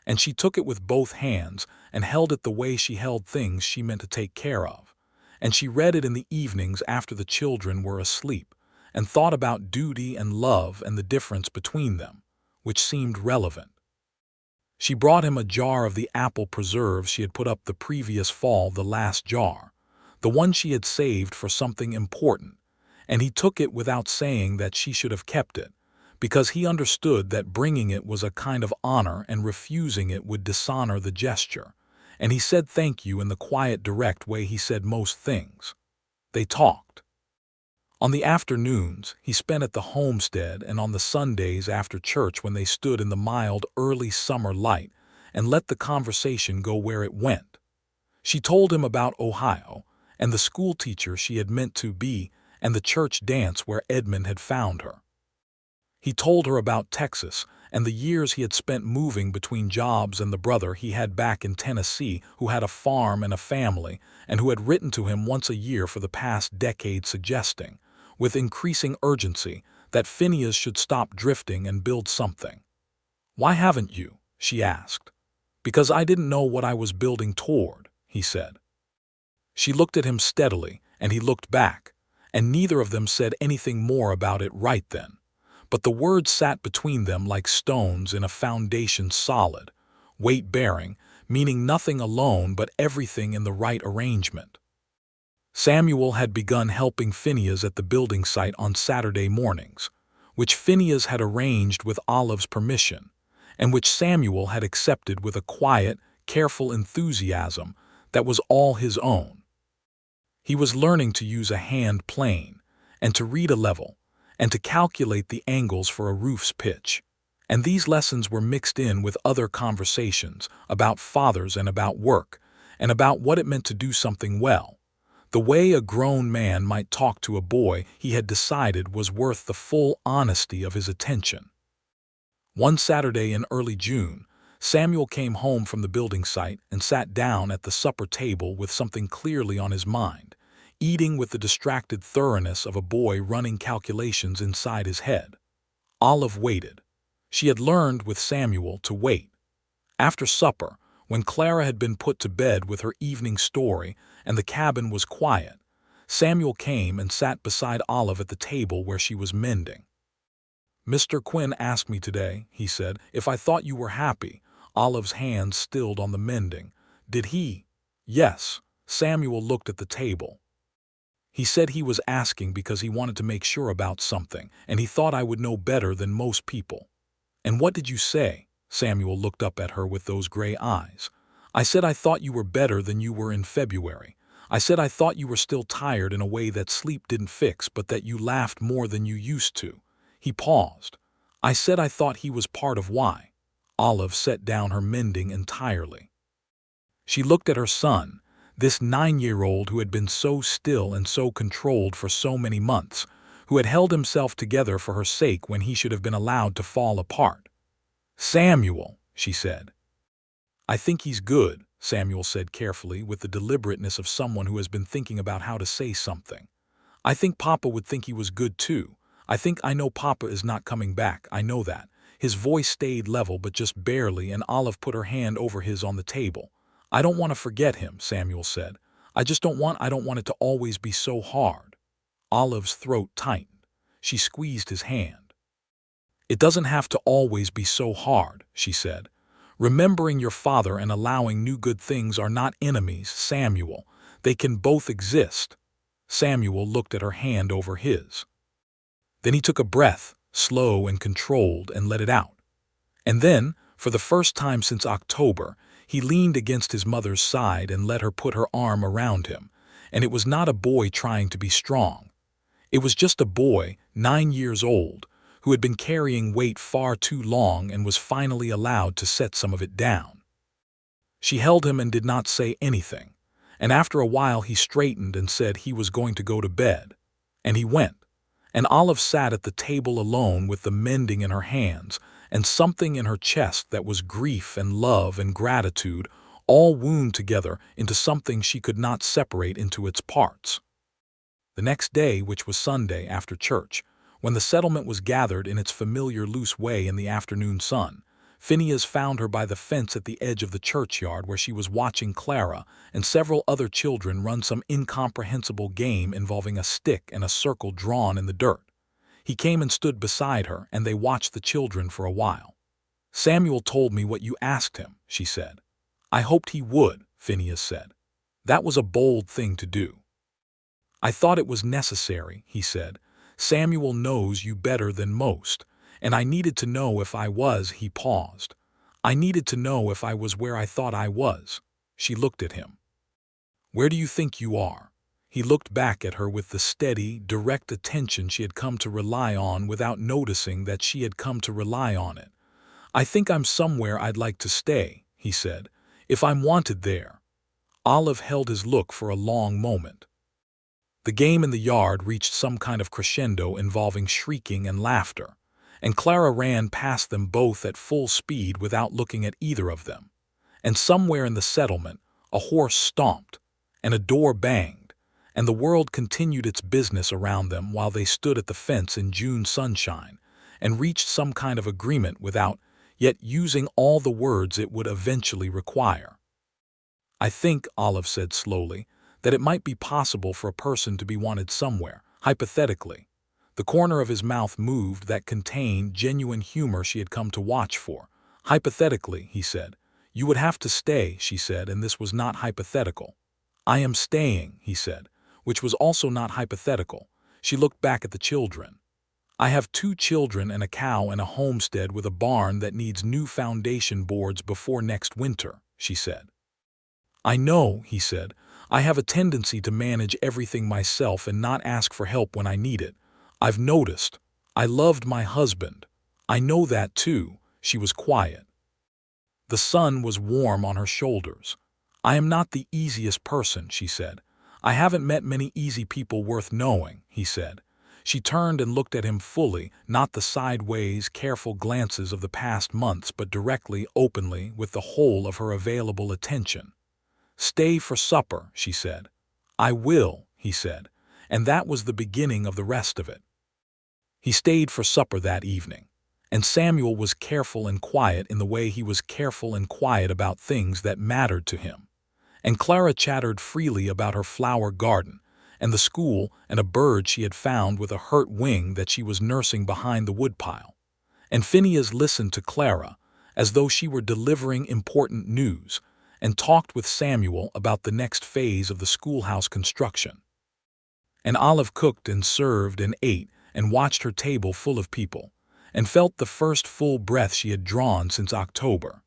Speaker 1: and she took it with both hands and held it the way she held things she meant to take care of, and she read it in the evenings after the children were asleep, and thought about duty and love and the difference between them, which seemed relevant. She brought him a jar of the apple preserves she had put up the previous fall, the last jar, the one she had saved for something important, and he took it without saying that she should have kept it, because he understood that bringing it was a kind of honor and refusing it would dishonor the gesture, and he said thank you in the quiet, direct way he said most things. They talked. On the afternoons he spent at the homestead, and on the Sundays after church when they stood in the mild early summer light and let the conversation go where it went. She told him about Ohio, and the school teacher she had meant to be, and the church dance where Edmund had found her. He told her about Texas and the years he had spent moving between jobs and the brother he had back in Tennessee who had a farm and a family and who had written to him once a year for the past decade suggesting, with increasing urgency, that Phineas should stop drifting and build something. "Why haven't you?" she asked. "Because I didn't know what I was building toward," he said. She looked at him steadily, and he looked back, and neither of them said anything more about it right then. But the words sat between them like stones in a foundation solid, weight-bearing, meaning nothing alone but everything in the right arrangement. Samuel had begun helping Phineas at the building site on Saturday mornings, which Phineas had arranged with Olive's permission, and which Samuel had accepted with a quiet, careful enthusiasm that was all his own. He was learning to use a hand plane, and to read a level, and to calculate the angles for a roof's pitch. And these lessons were mixed in with other conversations about fathers and about work, and about what it meant to do something well. The way a grown man might talk to a boy he had decided was worth the full honesty of his attention. One Saturday in early June, Samuel came home from the building site and sat down at the supper table with something clearly on his mind, eating with the distracted thoroughness of a boy running calculations inside his head. Olive waited. She had learned with Samuel to wait. After supper, when Clara had been put to bed with her evening story and the cabin was quiet, Samuel came and sat beside Olive at the table where she was mending. "Mr. Quinn asked me today," he said, "if I thought you were happy." Olive's hands stilled on the mending. "Did he?" "Yes." Samuel looked at the table. "He said he was asking because he wanted to make sure about something, and he thought I would know better than most people." "And what did you say?" Samuel looked up at her with those gray eyes. "I said I thought you were better than you were in February. I said I thought you were still tired in a way that sleep didn't fix, but that you laughed more than you used to." He paused. "I said I thought he was part of why." Olive set down her mending entirely. She looked at her son, this 9-year-old who had been so still and so controlled for so many months, who had held himself together for her sake when he should have been allowed to fall apart. "Samuel," she said. "I think he's good," Samuel said carefully, with the deliberateness of someone who has been thinking about how to say something. "I think Papa would think he was good too. I know Papa is not coming back, I know that." His voice stayed level but just barely, and Olive put her hand over his on the table. "I don't want to forget him," Samuel said. I don't want it to always be so hard." Olive's throat tightened. She squeezed his hand. "It doesn't have to always be so hard," she said. "Remembering your father and allowing new good things are not enemies, Samuel. They can both exist." Samuel looked at her hand over his. Then he took a breath, slow and controlled, and let it out. And then, for the first time since October, he leaned against his mother's side and let her put her arm around him. And it was not a boy trying to be strong. It was just a boy, 9 years old, who had been carrying weight far too long and was finally allowed to set some of it down. She held him and did not say anything. And after a while he straightened and said he was going to go to bed. And he went. And Olive sat at the table alone with the mending in her hands, and something in her chest that was grief and love and gratitude, all wound together into something she could not separate into its parts. The next day, which was Sunday after church, when the settlement was gathered in its familiar loose way in the afternoon sun, Phineas found her by the fence at the edge of the churchyard where she was watching Clara and several other children run some incomprehensible game involving a stick and a circle drawn in the dirt. He came and stood beside her, and they watched the children for a while. "Samuel told me what you asked him," she said. "I hoped he would," Phineas said. "That was a bold thing to do." "I thought it was necessary," he said. "Samuel knows you better than most. And I needed to know if I was." He paused. "I needed to know if I was where I thought I was." She looked at him. "Where do you think you are?" He looked back at her with the steady, direct attention she had come to rely on without noticing that she had come to rely on it. "I think I'm somewhere I'd like to stay," he said, "if I'm wanted there." Olive held his look for a long moment. The game in the yard reached some kind of crescendo involving shrieking and laughter, and Clara ran past them both at full speed without looking at either of them. And somewhere in the settlement, a horse stomped, and a door banged, and the world continued its business around them while they stood at the fence in June sunshine and reached some kind of agreement without yet using all the words it would eventually require. "I think," Olive said slowly, "that it might be possible for a person to be wanted somewhere, hypothetically." The corner of his mouth moved that contained genuine humor she had come to watch for. "Hypothetically," he said. "You would have to stay," she said, and this was not hypothetical. "I am staying," he said, which was also not hypothetical. She looked back at the children. "I have 2 children and a cow and a homestead with a barn that needs new foundation boards before next winter," she said. "I know," he said. "I have a tendency to manage everything myself and not ask for help when I need it. I've noticed. I loved my husband. I know that too." She was quiet. The sun was warm on her shoulders. "I am not the easiest person," she said. "I haven't met many easy people worth knowing," he said. She turned and looked at him fully, not the sideways, careful glances of the past months, but directly, openly, with the whole of her available attention. "Stay for supper," she said. "I will," he said, and that was the beginning of the rest of it. He stayed for supper that evening, and Samuel was careful and quiet in the way he was careful and quiet about things that mattered to him. And Clara chattered freely about her flower garden, and the school, and a bird she had found with a hurt wing that she was nursing behind the woodpile. And Phineas listened to Clara, as though she were delivering important news, and talked with Samuel about the next phase of the schoolhouse construction. And Olive cooked and served and ate and watched her table full of people, and felt the first full breath she had drawn since October.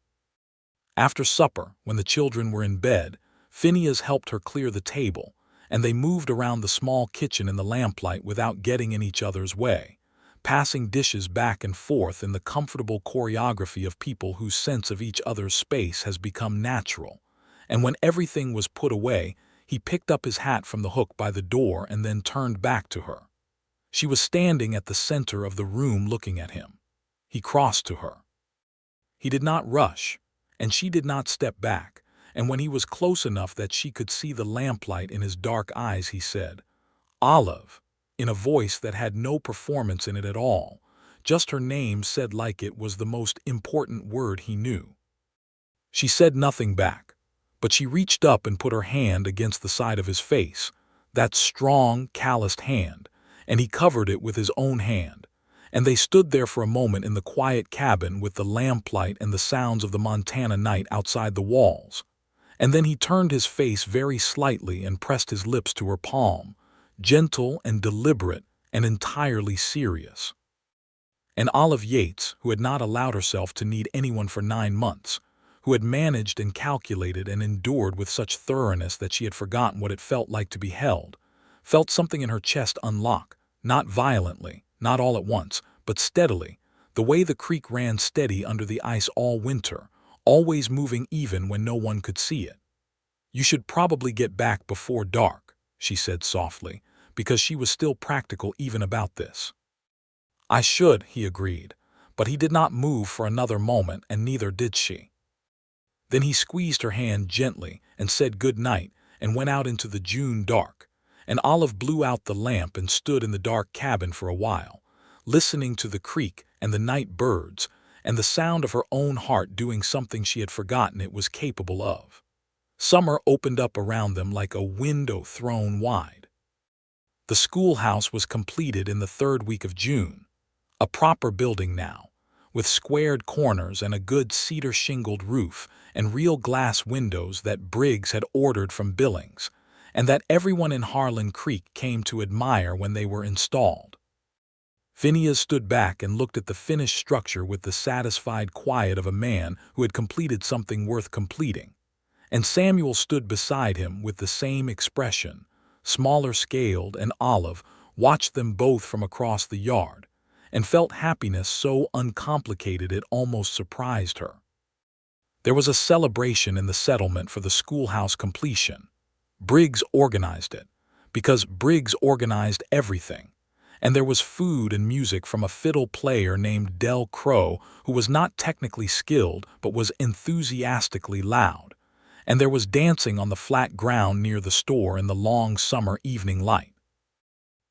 Speaker 1: After supper, when the children were in bed, Phineas helped her clear the table, and they moved around the small kitchen in the lamplight without getting in each other's way, passing dishes back and forth in the comfortable choreography of people whose sense of each other's space has become natural. And when everything was put away, he picked up his hat from the hook by the door and then turned back to her. She was standing at the center of the room looking at him. He crossed to her. He did not rush, and she did not step back, and when he was close enough that she could see the lamplight in his dark eyes, he said, "Olive," in a voice that had no performance in it at all, just her name said like it was the most important word he knew. She said nothing back, but she reached up and put her hand against the side of his face, that strong, calloused hand, and he covered it with his own hand, and they stood there for a moment in the quiet cabin with the lamplight and the sounds of the Montana night outside the walls. And then he turned his face very slightly and pressed his lips to her palm, gentle and deliberate and entirely serious. And Olive Yates, who had not allowed herself to need anyone for 9 months, who had managed and calculated and endured with such thoroughness that she had forgotten what it felt like to be held, felt something in her chest unlock, not violently, not all at once, but steadily, the way the creek ran steady under the ice all winter, always moving even when no one could see it. "You should probably get back before dark," she said softly, because she was still practical even about this. "I should," he agreed, but he did not move for another moment, and neither did she. Then he squeezed her hand gently and said good night and went out into the June dark, and Olive blew out the lamp and stood in the dark cabin for a while, listening to the creek and the night birds and the sound of her own heart doing something she had forgotten it was capable of. Summer opened up around them like a window thrown wide. The schoolhouse was completed in the 3rd week of June, a proper building now, with squared corners and a good cedar-shingled roof and real glass windows that Briggs had ordered from Billings, and that everyone in Harlan Creek came to admire when they were installed. Phineas stood back and looked at the finished structure with the satisfied quiet of a man who had completed something worth completing, and Samuel stood beside him with the same expression, smaller scaled, and Olive watched them both from across the yard, and felt happiness so uncomplicated it almost surprised her. There was a celebration in the settlement for the schoolhouse completion. Briggs organized it, because Briggs organized everything. And there was food and music from a fiddle player named Del Crow, who was not technically skilled but was enthusiastically loud. And there was dancing on the flat ground near the store in the long summer evening light.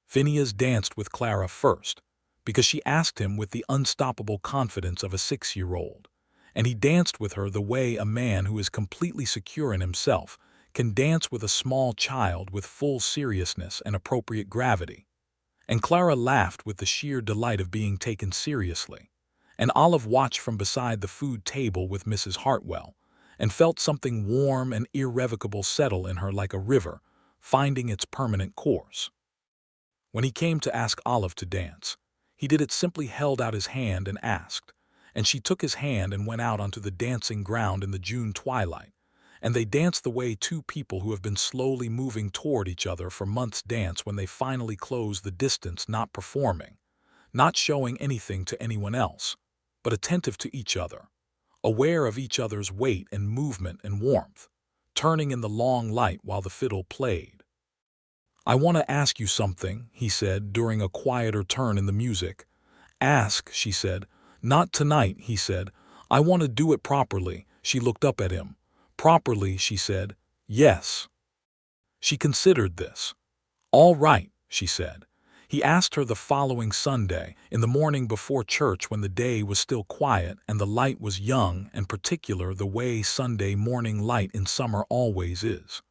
Speaker 1: Phineas danced with Clara first, because she asked him with the unstoppable confidence of a 6-year-old. And he danced with her the way a man who is completely secure in himself can dance with a small child with full seriousness and appropriate gravity. And Clara laughed with the sheer delight of being taken seriously. And Olive watched from beside the food table with Mrs. Hartwell, and felt something warm and irrevocable settle in her like a river, finding its permanent course. When he came to ask Olive to dance, he did it simply held out his hand and asked, and she took his hand and went out onto the dancing ground in the June twilight, and they danced the way two people who have been slowly moving toward each other for months dance when they finally close the distance, not performing, not showing anything to anyone else, but attentive to each other, aware of each other's weight and movement and warmth, turning in the long light while the fiddle played. "I want to ask you something," he said during a quieter turn in the music. "Ask," she said. "Not tonight," he said. "I want to do it properly." She looked up at him. "Properly," she said. "Yes." She considered this. "All right," she said. He asked her the following Sunday, in the morning before church when the day was still quiet and the light was young and particular the way Sunday morning light in summer always is.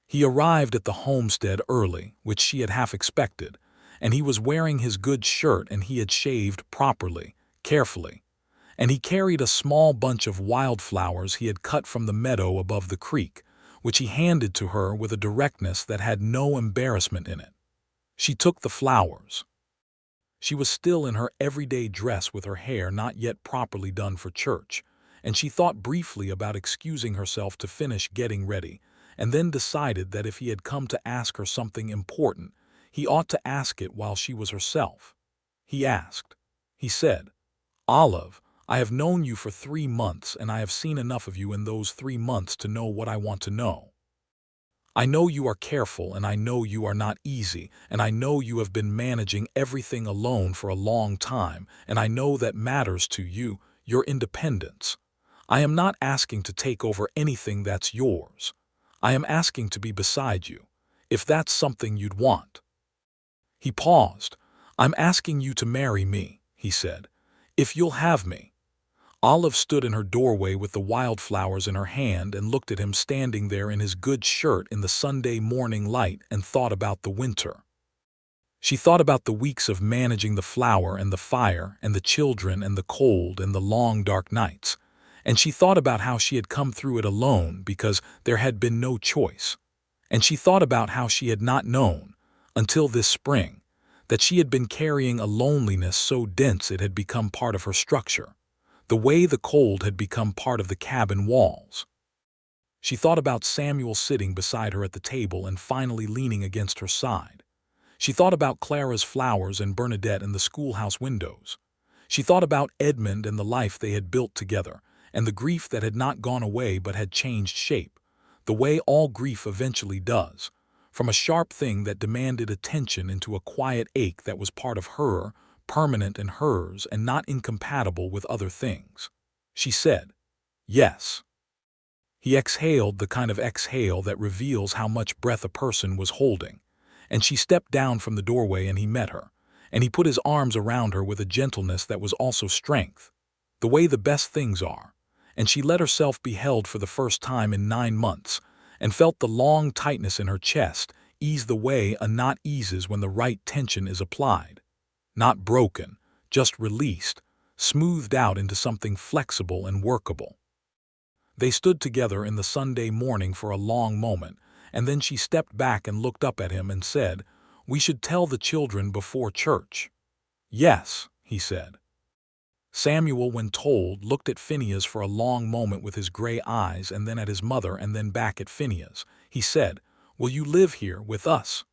Speaker 1: He arrived at the homestead early, which she had half expected, and he was wearing his good shirt and he had shaved properly, carefully, and he carried a small bunch of wildflowers he had cut from the meadow above the creek, which he handed to her with a directness that had no embarrassment in it. She took the flowers. She was still in her everyday dress with her hair not yet properly done for church, and she thought briefly about excusing herself to finish getting ready, and then decided that if he had come to ask her something important, he ought to ask it while she was herself. He asked. He said, "Olive, I have known you for 3 months, and I have seen enough of you in those 3 months to know what I want to know. I know you are careful, and I know you are not easy, and I know you have been managing everything alone for a long time, and I know that matters to you, your independence. I am not asking to take over anything that's yours. I am asking to be beside you, if that's something you'd want." He paused. "I'm asking you to marry me," he said, "if you'll have me." Olive stood in her doorway with the wildflowers in her hand and looked at him standing there in his good shirt in the Sunday morning light and thought about the winter. She thought about the weeks of managing the flower and the fire and the children and the cold and the long dark nights, and she thought about how she had come through it alone because there had been no choice, and she thought about how she had not known, until this spring, that she had been carrying a loneliness so dense it had become part of her structure, the way the cold had become part of the cabin walls. She thought about Samuel sitting beside her at the table and finally leaning against her side. She thought about Clara's flowers and Bernadette in the schoolhouse windows. She thought about Edmund and the life they had built together, and the grief that had not gone away but had changed shape, the way all grief eventually does, from a sharp thing that demanded attention into a quiet ache that was part of her, permanent and hers, and not incompatible with other things. She said, "Yes." He exhaled the kind of exhale that reveals how much breath a person was holding, and she stepped down from the doorway and he met her, and he put his arms around her with a gentleness that was also strength, the way the best things are, and she let herself be held for the first time in 9 months, and felt the long tightness in her chest ease the way a knot eases when the right tension is applied. Not broken, just released, smoothed out into something flexible and workable. They stood together in the Sunday morning for a long moment, and then she stepped back and looked up at him and said, "We should tell the children before church." "Yes," he said. Samuel, when told, looked at Phineas for a long moment with his gray eyes and then at his mother and then back at Phineas. He said, "Will you live here with us?"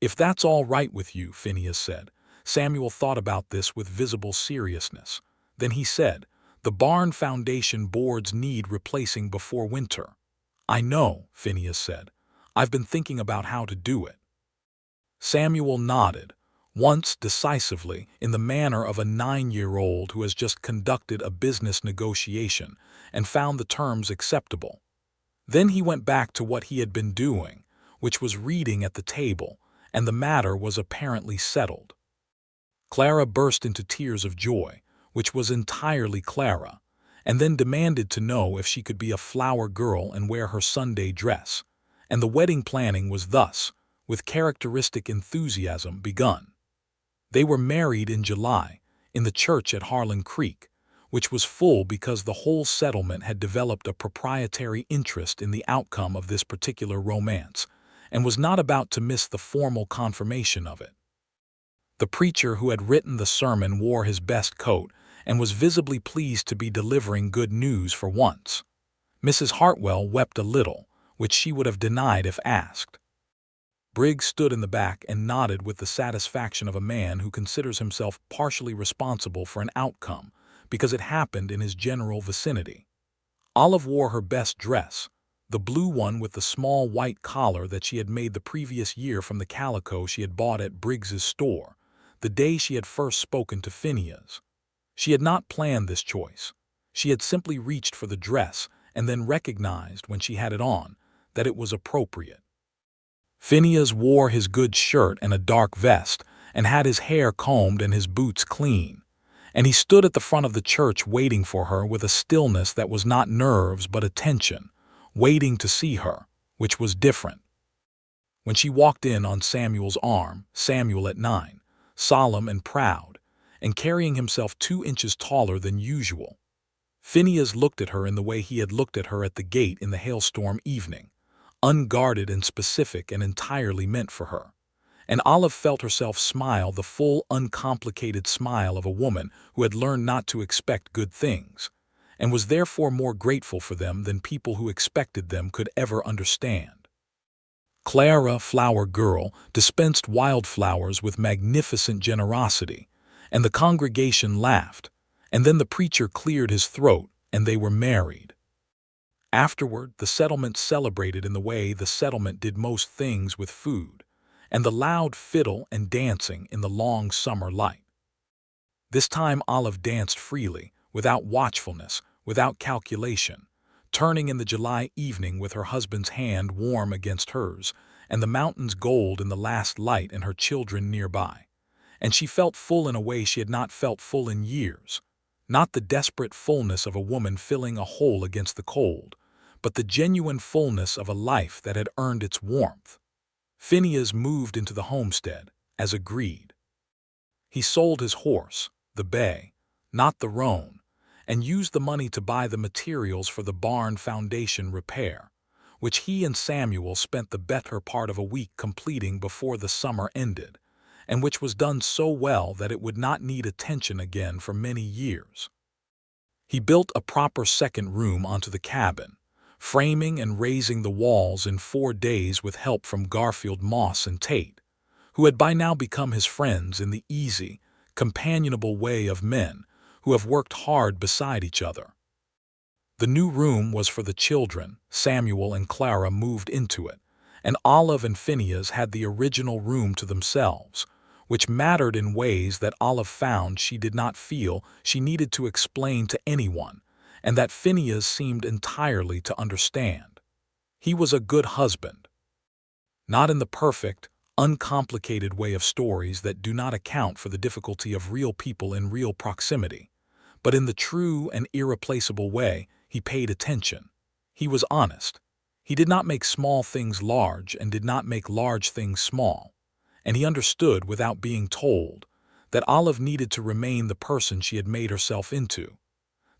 Speaker 1: "If that's all right with you," Phineas said. Samuel thought about this with visible seriousness. Then he said, The barn foundation boards need replacing before winter. I know, Phineas said. I've been thinking about how to do it. Samuel nodded, once decisively, in the manner of a 9-year-old who has just conducted a business negotiation and found the terms acceptable. Then he went back to what he had been doing, which was reading at the table, and the matter was apparently settled. Clara burst into tears of joy, which was entirely Clara, and then demanded to know if she could be a flower girl and wear her Sunday dress, and the wedding planning was thus, with characteristic enthusiasm, begun. They were married in July, in the church at Harlan Creek, which was full because the whole settlement had developed a proprietary interest in the outcome of this particular romance, and was not about to miss the formal confirmation of it. The preacher who had written the sermon wore his best coat and was visibly pleased to be delivering good news for once. Mrs. Hartwell wept a little, which she would have denied if asked. Briggs stood in the back and nodded with the satisfaction of a man who considers himself partially responsible for an outcome because it happened in his general vicinity. Olive wore her best dress, the blue one with the small white collar that she had made the previous year from the calico she had bought at Briggs's store, the day she had first spoken to Phineas. She had not planned this choice. She had simply reached for the dress and then recognized, when she had it on, that it was appropriate. Phineas wore his good shirt and a dark vest, and had his hair combed and his boots clean, and he stood at the front of the church waiting for her with a stillness that was not nerves but attention, waiting to see her, which was different. When she walked in on Samuel's arm, Samuel at 9, solemn and proud, and carrying himself 2 inches taller than usual, Phineas looked at her in the way he had looked at her at the gate in the hailstorm evening, unguarded and specific and entirely meant for her, and Olive felt herself smile the full, uncomplicated smile of a woman who had learned not to expect good things, and was therefore more grateful for them than people who expected them could ever understand. Clara, flower girl, dispensed wildflowers with magnificent generosity, and the congregation laughed, and then the preacher cleared his throat, and they were married. Afterward, the settlement celebrated in the way the settlement did most things with food, and the loud fiddle and dancing in the long summer light. This time Olive danced freely, without watchfulness, without calculation, turning in the July evening with her husband's hand warm against hers, and the mountains gold in the last light and her children nearby. And she felt full in a way she had not felt full in years, not the desperate fullness of a woman filling a hole against the cold, but the genuine fullness of a life that had earned its warmth. Phineas moved into the homestead, as agreed. He sold his horse, the bay, not the roan, and used the money to buy the materials for the barn foundation repair, which he and Samuel spent the better part of a week completing before the summer ended, and which was done so well that it would not need attention again for many years. He built a proper second room onto the cabin, framing and raising the walls in 4 days with help from Garfield Moss and Tate, who had by now become his friends in the easy, companionable way of men who have worked hard beside each other. The new room was for the children. Samuel and Clara moved into it, and Olive and Phineas had the original room to themselves, which mattered in ways that Olive found she did not feel she needed to explain to anyone, and that Phineas seemed entirely to understand. He was a good husband. Not in the perfect, uncomplicated way of stories that do not account for the difficulty of real people in real proximity, but in the true and irreplaceable way he paid attention. He was honest. He did not make small things large and did not make large things small, and he understood without being told that Olive needed to remain the person she had made herself into,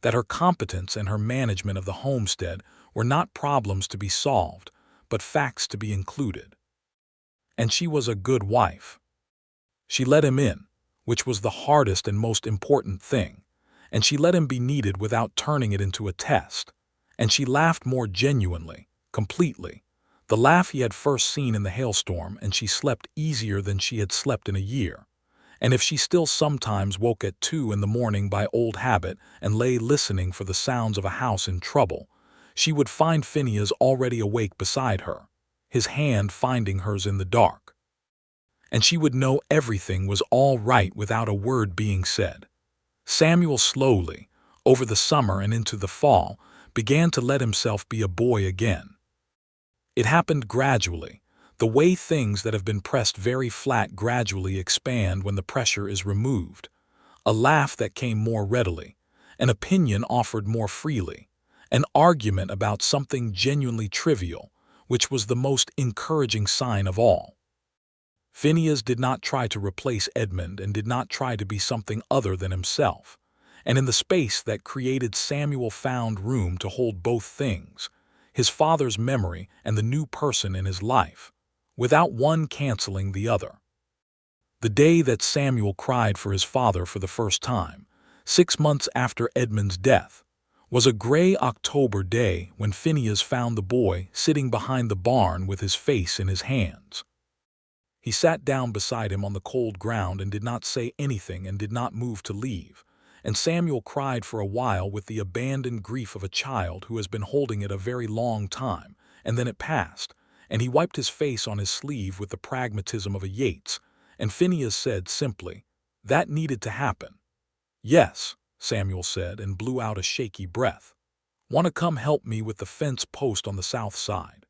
Speaker 1: that her competence and her management of the homestead were not problems to be solved, but facts to be included. And she was a good wife. She let him in, which was the hardest and most important thing, and she let him be needed without turning it into a test, and she laughed more genuinely, completely, the laugh he had first seen in the hailstorm, and she slept easier than she had slept in a year, And if she still sometimes woke at 2 in the morning by old habit and lay listening for the sounds of a house in trouble, she would find Phineas already awake beside her, his hand finding hers in the dark. And she would know everything was all right without a word being said. Samuel slowly, over the summer and into the fall, began to let himself be a boy again. It happened gradually, the way things that have been pressed very flat gradually expand when the pressure is removed. A laugh that came more readily, an opinion offered more freely, an argument about something genuinely trivial, which was the most encouraging sign of all. Phineas did not try to replace Edmund and did not try to be something other than himself, and in the space that created Samuel found room to hold both things, his father's memory and the new person in his life, without one canceling the other. The day that Samuel cried for his father for the first time, 6 months after Edmund's death, was a gray October day when Phineas found the boy sitting behind the barn with his face in his hands. He sat down beside him on the cold ground and did not say anything and did not move to leave, and Samuel cried for a while with the abandoned grief of a child who has been holding it a very long time, and then it passed, and he wiped his face on his sleeve with the pragmatism of a Yates, and Phineas said simply, "That needed to happen." "Yes," Samuel said, and blew out a shaky breath. "Want to come help me with the fence post on the south side?"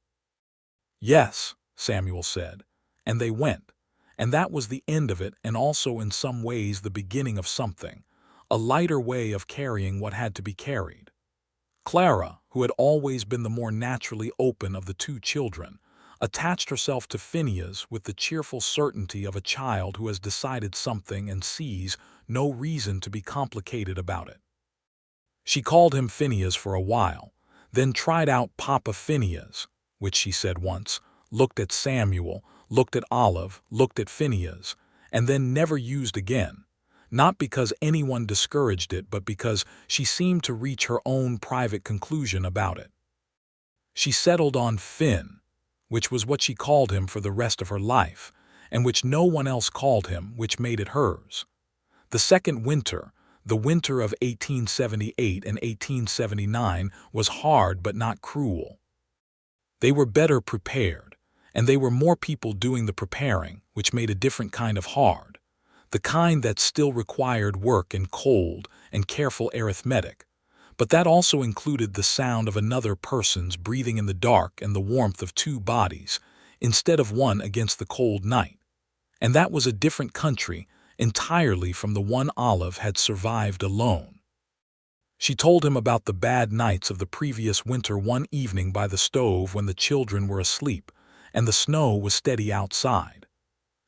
Speaker 1: "Yes," Samuel said, and they went, and that was the end of it, and also in some ways the beginning of something, a lighter way of carrying what had to be carried. Clara, who had always been the more naturally open of the two children, attached herself to Phineas with the cheerful certainty of a child who has decided something and sees no reason to be complicated about it. She called him Phineas for a while, then tried out Papa Phineas, which she said once, looked at Samuel, looked at Olive, looked at Phineas, and then never used again, not because anyone discouraged it but because she seemed to reach her own private conclusion about it. She settled on Finn, which was what she called him for the rest of her life, and which no one else called him, which made it hers. The second winter, the winter of 1878 and 1879, was hard but not cruel. They were better prepared, and they were more people doing the preparing, which made a different kind of hard, the kind that still required work and cold and careful arithmetic, but that also included the sound of another person's breathing in the dark and the warmth of two bodies, instead of one against the cold night. And that was a different country entirely from the one Olive had survived alone. She told him about the bad nights of the previous winter one evening by the stove when the children were asleep and the snow was steady outside.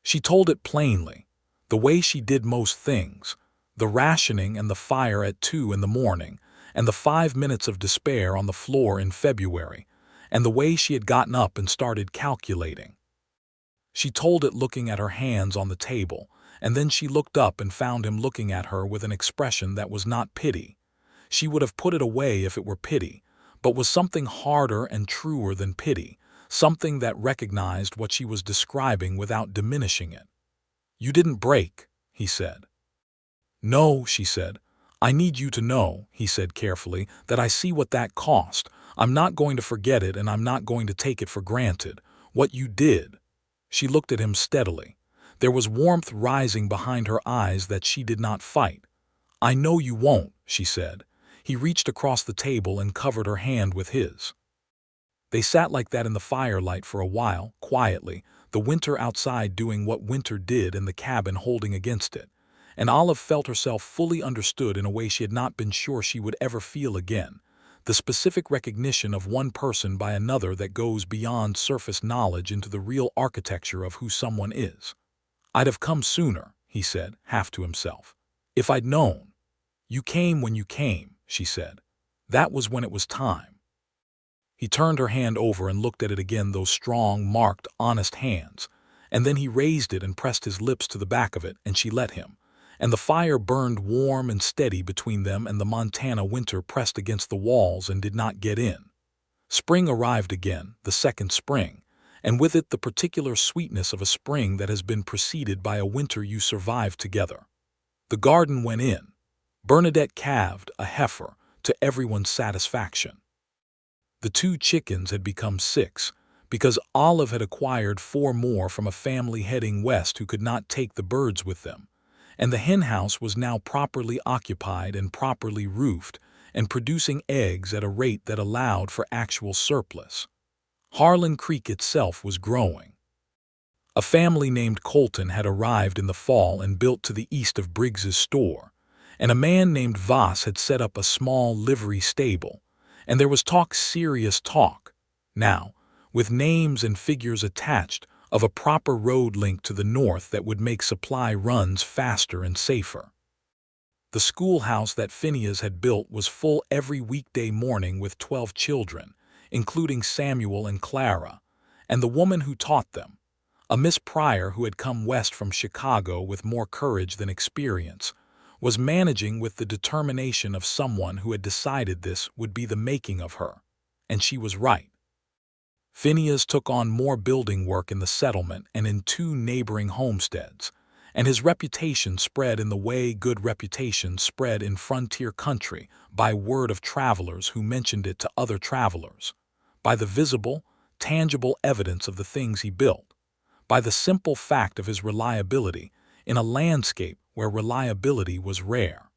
Speaker 1: She told it plainly, the way she did most things, the rationing and the fire at 2 in the morning, and the 5 minutes of despair on the floor in February, and the way she had gotten up and started calculating. She told it looking at her hands on the table, and then she looked up and found him looking at her with an expression that was not pity. She would have put it away if it were pity, but was something harder and truer than pity, something that recognized what she was describing without diminishing it. "You didn't break," he said. "No," she said. "I need you to know," he said carefully, "that I see what that cost. I'm not going to forget it and I'm not going to take it for granted. What you did." She looked at him steadily. There was warmth rising behind her eyes that she did not fight. "I know you won't," she said. He reached across the table and covered her hand with his. They sat like that in the firelight for a while, quietly, the winter outside doing what winter did and the cabin holding against it. And Olive felt herself fully understood in a way she had not been sure she would ever feel again, the specific recognition of one person by another that goes beyond surface knowledge into the real architecture of who someone is. "I'd have come sooner," he said, half to himself. "If I'd known." "You came when you came," she said. "That was when it was time." He turned her hand over and looked at it again, those strong, marked, honest hands, and then he raised it and pressed his lips to the back of it, and she let him, and the fire burned warm and steady between them, and the Montana winter pressed against the walls and did not get in. Spring arrived again, the second spring, and with it the particular sweetness of a spring that has been preceded by a winter you survived together. The garden went in. Bernadette calved a heifer, to everyone's satisfaction. The 2 chickens had become 6, because Olive had acquired 4 more from a family heading west who could not take the birds with them, and the henhouse was now properly occupied and properly roofed, and producing eggs at a rate that allowed for actual surplus. Harlan Creek itself was growing. A family named Colton had arrived in the fall and built to the east of Briggs's store, and a man named Voss had set up a small livery stable, and there was serious talk, now, with names and figures attached, of a proper road link to the north that would make supply runs faster and safer. The schoolhouse that Phineas had built was full every weekday morning with 12 children, including Samuel and Clara, and the woman who taught them, a Miss Pryor who had come west from Chicago with more courage than experience, was managing with the determination of someone who had decided this would be the making of her, and she was right. Phineas took on more building work in the settlement and in 2 neighboring homesteads, and his reputation spread in the way good reputations spread in frontier country by word of travelers who mentioned it to other travelers, by the visible, tangible evidence of the things he built, by the simple fact of his reliability in a landscape where reliability was rare.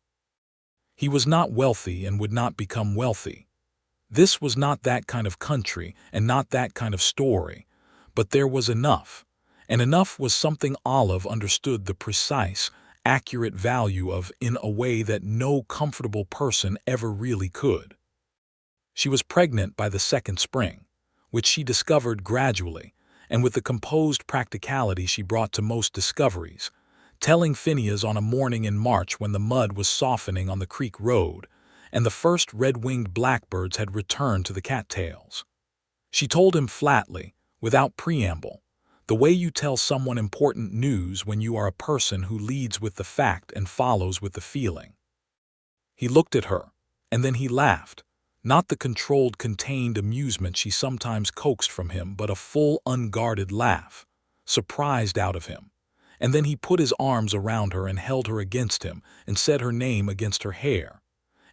Speaker 1: He was not wealthy and would not become wealthy. This was not that kind of country and not that kind of story, but there was enough. And enough was something Olive understood the precise, accurate value of in a way that no comfortable person ever really could. She was pregnant by the 2nd spring, which she discovered gradually, and with the composed practicality she brought to most discoveries, telling Phineas on a morning in March when the mud was softening on the creek road, and the first red-winged blackbirds had returned to the cattails. She told him flatly, without preamble, the way you tell someone important news when you are a person who leads with the fact and follows with the feeling. He looked at her, and then he laughed, not the controlled, contained amusement she sometimes coaxed from him, but a full, unguarded laugh, surprised out of him. And then he put his arms around her and held her against him and said her name against her hair,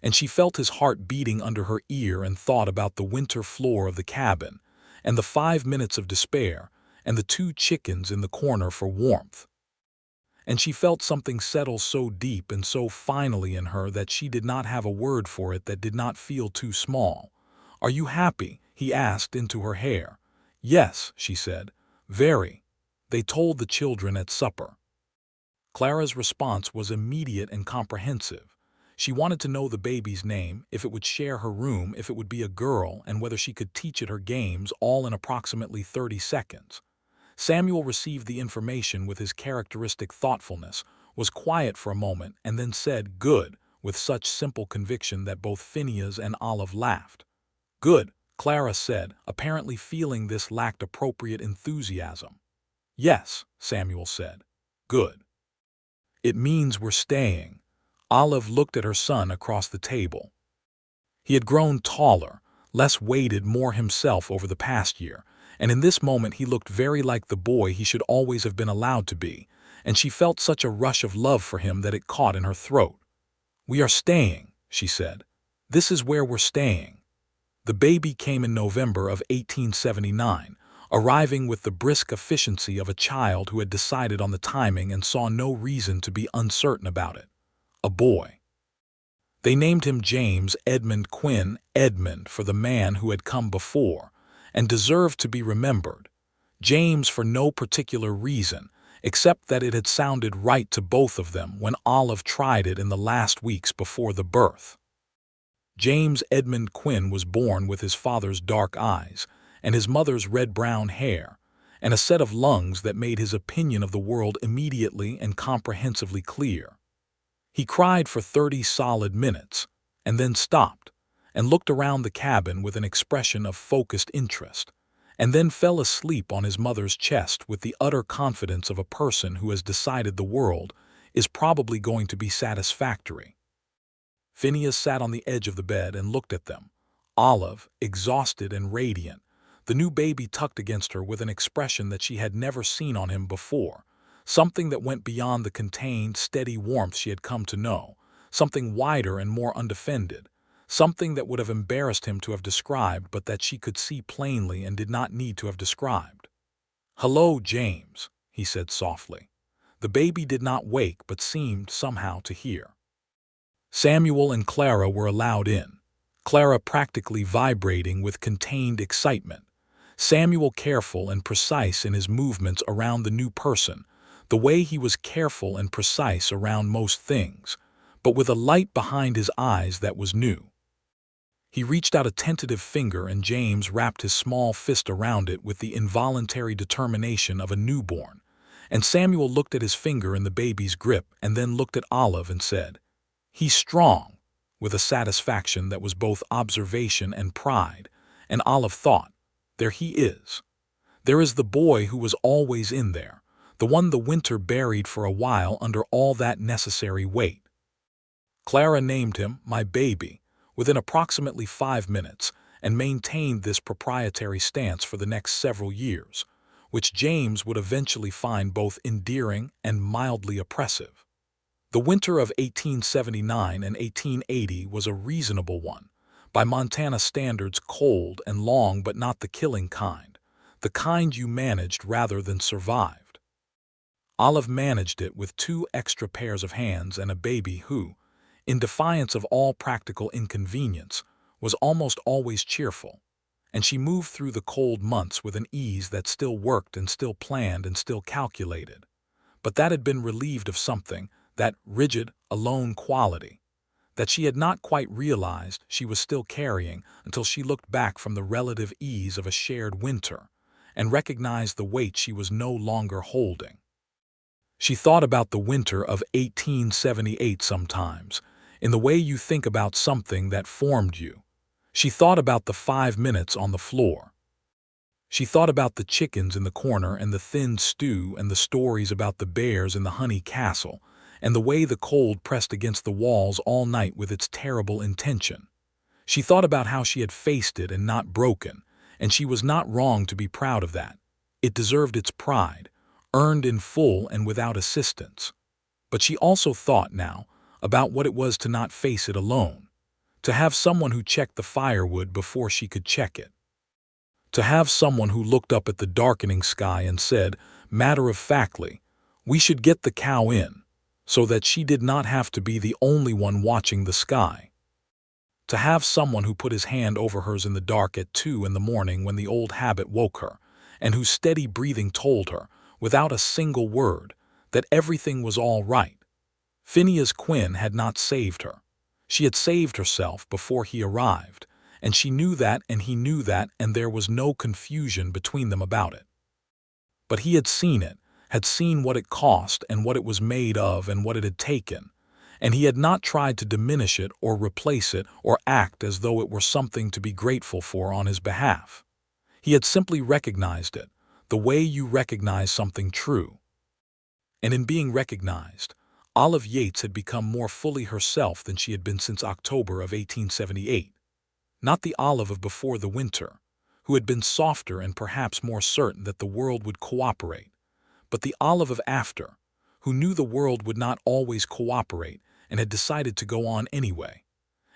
Speaker 1: and she felt his heart beating under her ear and thought about the winter floor of the cabin, and the 5 minutes of despair, and the 2 chickens in the corner for warmth. And she felt something settle so deep and so finally in her that she did not have a word for it that did not feel too small. "Are you happy?" he asked into her hair. "Yes," she said, "very." They told the children at supper. Clara's response was immediate and comprehensive. She wanted to know the baby's name, if it would share her room, if it would be a girl, and whether she could teach it her games, all in approximately 30 seconds. Samuel received the information with his characteristic thoughtfulness, was quiet for a moment, and then said, "Good," with such simple conviction that both Phineas and Olive laughed. "Good," Clara said, apparently feeling this lacked appropriate enthusiasm. "Yes," Samuel said. "Good. It means we're staying." Olive looked at her son across the table. He had grown taller, less weighted, more himself over the past year, and in this moment he looked very like the boy he should always have been allowed to be, and she felt such a rush of love for him that it caught in her throat. "We are staying," she said. "This is where we're staying." The baby came in November of 1879, arriving with the brisk efficiency of a child who had decided on the timing and saw no reason to be uncertain about it. A boy. They named him James Edmund Quinn, Edmund for the man who had come before, and deserved to be remembered. James for no particular reason, except that it had sounded right to both of them when Olive tried it in the last weeks before the birth. James Edmund Quinn was born with his father's dark eyes and his mother's red-brown hair, and a set of lungs that made his opinion of the world immediately and comprehensively clear. He cried for 30 solid minutes, and then stopped, and looked around the cabin with an expression of focused interest, and then fell asleep on his mother's chest with the utter confidence of a person who has decided the world is probably going to be satisfactory. Phineas sat on the edge of the bed and looked at them, Olive, exhausted and radiant, the the new baby tucked against her with an expression that she had never seen on him before, something that went beyond the contained, steady warmth she had come to know, something wider and more undefended, something that would have embarrassed him to have described but that she could see plainly and did not need to have described. "Hello, James," he said softly. The baby did not wake but seemed somehow to hear. Samuel and Clara were allowed in, Clara practically vibrating with contained excitement, Samuel careful and precise in his movements around the new person, the way he was careful and precise around most things, but with a light behind his eyes that was new. He reached out a tentative finger and James wrapped his small fist around it with the involuntary determination of a newborn, and Samuel looked at his finger in the baby's grip and then looked at Olive and said, "He's strong," with a satisfaction that was both observation and pride, and Olive thought, "There he is. There is the boy who was always in there, the one the winter buried for a while under all that necessary weight." Clara named him "my baby" within approximately 5 minutes and maintained this proprietary stance for the next several years, which James would eventually find both endearing and mildly oppressive. The winter of 1879 and 1880 was a reasonable one, by Montana standards cold and long but not the killing kind, the kind you managed rather than survived. Olive managed it with 2 extra pairs of hands and a baby who, in defiance of all practical inconvenience, was almost always cheerful, and she moved through the cold months with an ease that still worked and still planned and still calculated, but that had been relieved of something, that rigid, alone quality, that she had not quite realized she was still carrying until she looked back from the relative ease of a shared winter and recognized the weight she was no longer holding. She thought about the winter of 1878 sometimes, in the way you think about something that formed you. She thought about the 5 minutes on the floor. She thought about the chickens in the corner and the thin stew and the stories about the bears in the honey castle, and the way the cold pressed against the walls all night with its terrible intention. She thought about how she had faced it and not broken, and she was not wrong to be proud of that. It deserved its pride, earned in full and without assistance. But she also thought now about what it was to not face it alone, to have someone who checked the firewood before she could check it, to have someone who looked up at the darkening sky and said, matter-of-factly, "We should get the cow in," so that she did not have to be the only one watching the sky. To have someone who put his hand over hers in the dark at 2 in the morning when the old habit woke her, and whose steady breathing told her, without a single word, that everything was all right. Phineas Quinn had not saved her. She had saved herself before he arrived, and she knew that and he knew that, and there was no confusion between them about it. But he had seen it, had seen what it cost and what it was made of and what it had taken, and he had not tried to diminish it or replace it or act as though it were something to be grateful for on his behalf. He had simply recognized it, the way you recognize something true. And in being recognized, Olive Yates had become more fully herself than she had been since October of 1878. Not the Olive of before the winter, who had been softer and perhaps more certain that the world would cooperate, but the Olive of after, who knew the world would not always cooperate and had decided to go on anyway,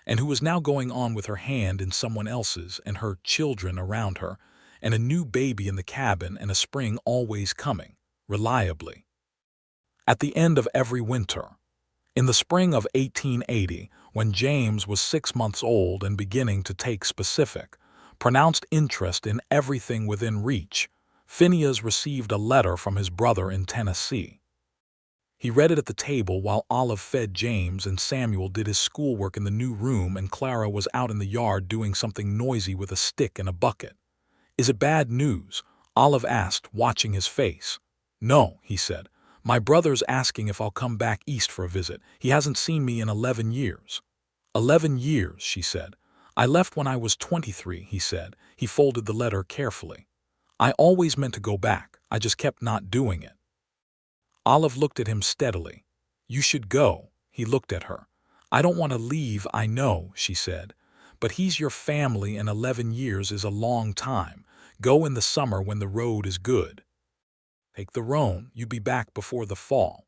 Speaker 1: and who was now going on with her hand in someone else's and her children around her, and a new baby in the cabin and a spring always coming, reliably. At the end of every winter, in the spring of 1880, when James was 6 months old and beginning to take specific, pronounced interest in everything within reach, Phineas received a letter from his brother in Tennessee. He read it at the table while Olive fed James and Samuel did his schoolwork in the new room and Clara was out in the yard doing something noisy with a stick and a bucket. "Is it bad news?" Olive asked, watching his face. "No," he said. "My brother's asking if I'll come back east for a visit. He hasn't seen me in 11 years. 11 years, she said. "I left when I was 23, he said. He folded the letter carefully. "I always meant to go back. I just kept not doing it." Olive looked at him steadily. "You should go." He looked at her. "I don't want to leave, I know," she said. "But he's your family and 11 years is a long time. Go in the summer when the road is good. Take the roan, you'd be back before the fall.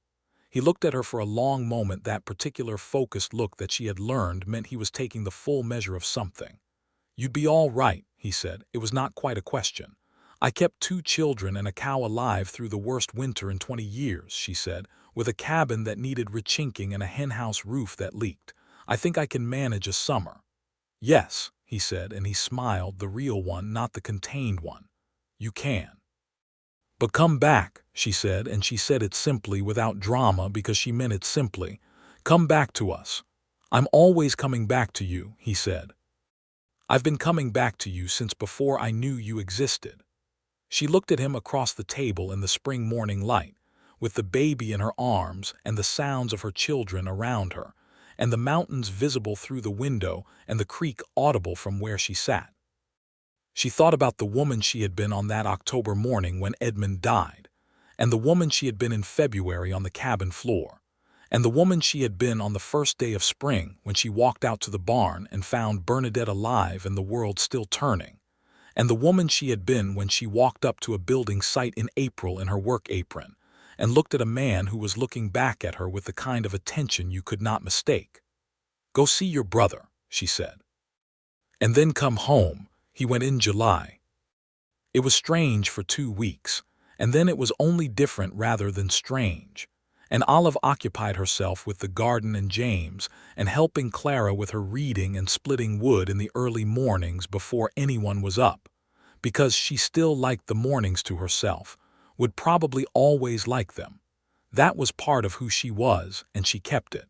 Speaker 1: He looked at her for a long moment. That particular focused look that she had learned meant he was taking the full measure of something. You'd be all right, he said. It was not quite a question. I kept 2 children and a cow alive through the worst winter in 20 years, she said, with a cabin that needed rechinking and a henhouse roof that leaked. I think I can manage a summer. Yes, he said, and he smiled, the real one, not the contained one. You can. But come back, she said, and she said it simply, without drama, because she meant it simply. Come back to us. I'm always coming back to you, he said. I've been coming back to you since before I knew you existed. She looked at him across the table in the spring morning light, with the baby in her arms and the sounds of her children around her, and the mountains visible through the window and the creek audible from where she sat. She thought about the woman she had been on that October morning when Edmund died, and the woman she had been in February on the cabin floor, and the woman she had been on the first day of spring when she walked out to the barn and found Bernadette alive and the world still turning, and the woman she had been when she walked up to a building site in April in her work apron and looked at a man who was looking back at her with the kind of attention you could not mistake. Go see your brother, she said. And then come home. He went in July. It was strange for 2 weeks, and then it was only different rather than strange. And Olive occupied herself with the garden and James and helping Clara with her reading and splitting wood in the early mornings before anyone was up, because she still liked the mornings to herself, would probably always like them. That was part of who she was, and she kept it.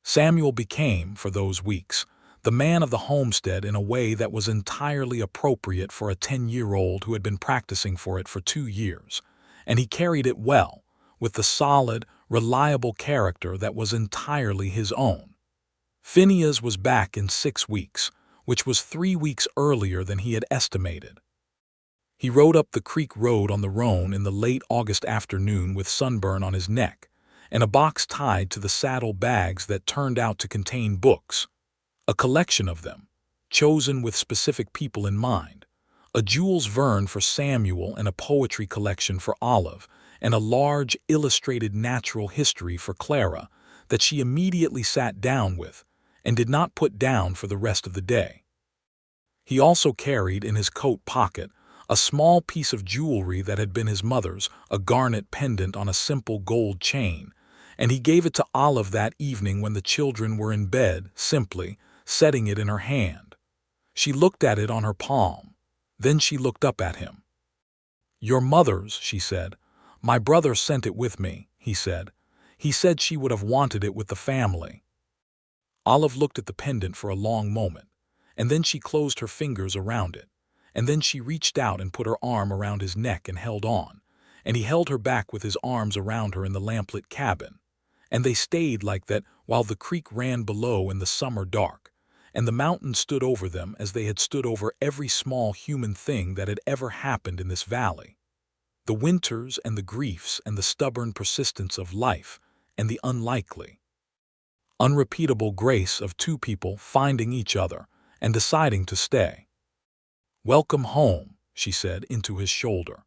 Speaker 1: Samuel became, for those weeks, the man of the homestead in a way that was entirely appropriate for a 10-year-old who had been practicing for it for 2 years, and he carried it well, with the solid, reliable character that was entirely his own. Phineas was back in 6 weeks, which was 3 weeks earlier than he had estimated. He rode up the creek road on the roan in the late August afternoon with sunburn on his neck, and a box tied to the saddle bags that turned out to contain books. A collection of them, chosen with specific people in mind, a Jules Verne for Samuel and a poetry collection for Olive, and a large illustrated natural history for Clara that she immediately sat down with and did not put down for the rest of the day. He also carried in his coat pocket a small piece of jewelry that had been his mother's, a garnet pendant on a simple gold chain, and he gave it to Olive that evening when the children were in bed, simply setting it in her hand. She looked at it on her palm. Then she looked up at him. Your mother's, she said. My brother sent it with me, he said. He said she would have wanted it with the family. Olive looked at the pendant for a long moment, and then she closed her fingers around it, and then she reached out and put her arm around his neck and held on, and he held her back with his arms around her in the lamplit cabin, and they stayed like that while the creek ran below in the summer dark, and the mountains stood over them as they had stood over every small human thing that had ever happened in this valley. The winters and the griefs and the stubborn persistence of life and the unlikely, unrepeatable grace of 2 people finding each other and deciding to stay. Welcome home, she said into his shoulder.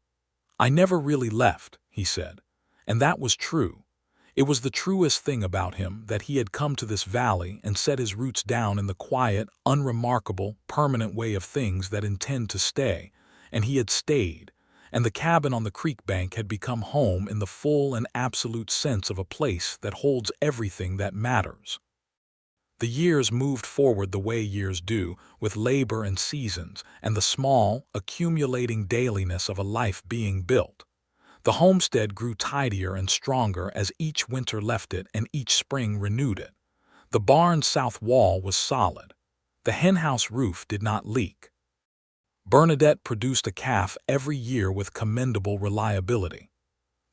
Speaker 1: I never really left, he said, and that was true. It was the truest thing about him that he had come to this valley and set his roots down in the quiet, unremarkable, permanent way of things that intend to stay, and he had stayed, and the cabin on the creek bank had become home in the full and absolute sense of a place that holds everything that matters. The years moved forward the way years do, with labor and seasons, and the small, accumulating dailiness of a life being built. The homestead grew tidier and stronger as each winter left it and each spring renewed it. The barn's south wall was solid. The henhouse roof did not leak. Bernadette produced a calf every year with commendable reliability.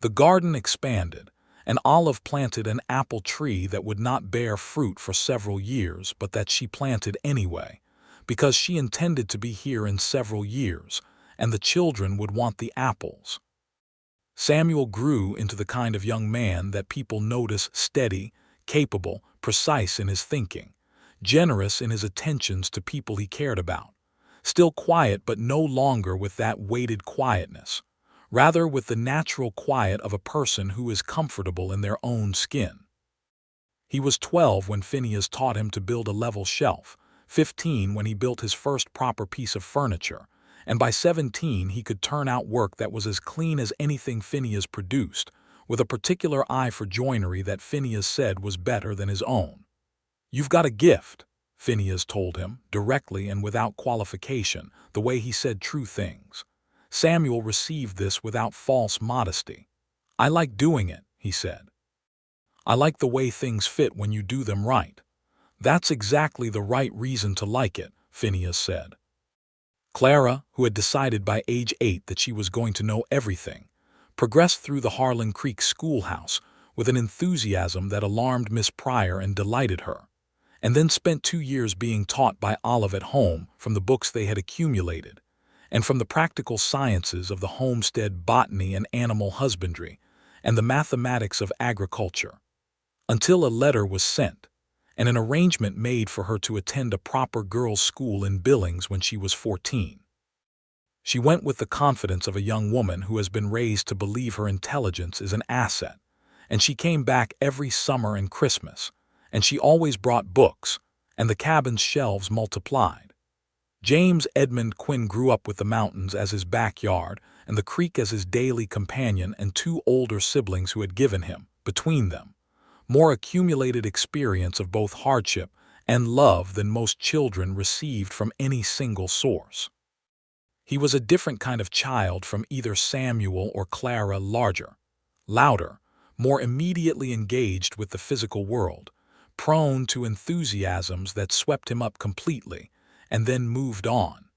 Speaker 1: The garden expanded, and Olive planted an apple tree that would not bear fruit for several years, but that she planted anyway, because she intended to be here in several years, and the children would want the apples. Samuel grew into the kind of young man that people notice steady, capable, precise in his thinking, generous in his attentions to people he cared about, still quiet but no longer with that weighted quietness, rather with the natural quiet of a person who is comfortable in their own skin. He was 12 when Phineas taught him to build a level shelf, 15 when he built his first proper piece of furniture, and by 17 he could turn out work that was as clean as anything Phineas produced, with a particular eye for joinery that Phineas said was better than his own. "You've got a gift," Phineas told him, directly and without qualification, the way he said true things. Samuel received this without false modesty. "I like doing it," he said. "I like the way things fit when you do them right." "That's exactly the right reason to like it," Phineas said. Clara, who had decided by age 8 that she was going to know everything, progressed through the Harlan Creek schoolhouse with an enthusiasm that alarmed Miss Pryor and delighted her, and then spent 2 years being taught by Olive at home from the books they had accumulated, and from the practical sciences of the homestead botany and animal husbandry, and the mathematics of agriculture, until a letter was sent, and an arrangement made for her to attend a proper girls' school in Billings when she was 14. She went with the confidence of a young woman who has been raised to believe her intelligence is an asset, and she came back every summer and Christmas, and she always brought books, and the cabin's shelves multiplied. James Edmund Quinn grew up with the mountains as his backyard and the creek as his daily companion, and 2 older siblings who had given him, between them, more accumulated experience of both hardship and love than most children received from any single source. He was a different kind of child from either Samuel or Clara, larger, louder, more immediately engaged with the physical world, prone to enthusiasms that swept him up completely and then moved on.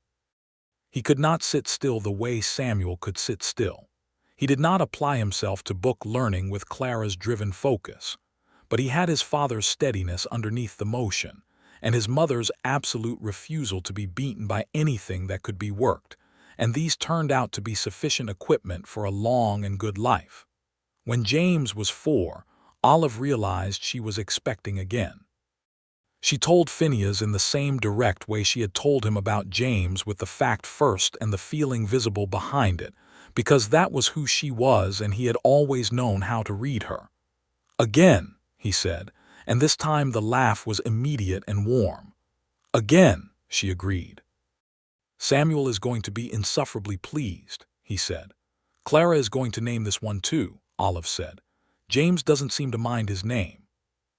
Speaker 1: He could not sit still the way Samuel could sit still. He did not apply himself to book learning with Clara's driven focus, but he had his father's steadiness underneath the motion, and his mother's absolute refusal to be beaten by anything that could be worked, and these turned out to be sufficient equipment for a long and good life. When James was 4, Olive realized she was expecting again. She told Phineas in the same direct way she had told him about James, with the fact first and the feeling visible behind it, because that was who she was and he had always known how to read her. "Again," he said, and this time the laugh was immediate and warm. "Again," she agreed. "Samuel is going to be insufferably pleased," he said. "Clara is going to name this one too," Olive said. "James doesn't seem to mind his name."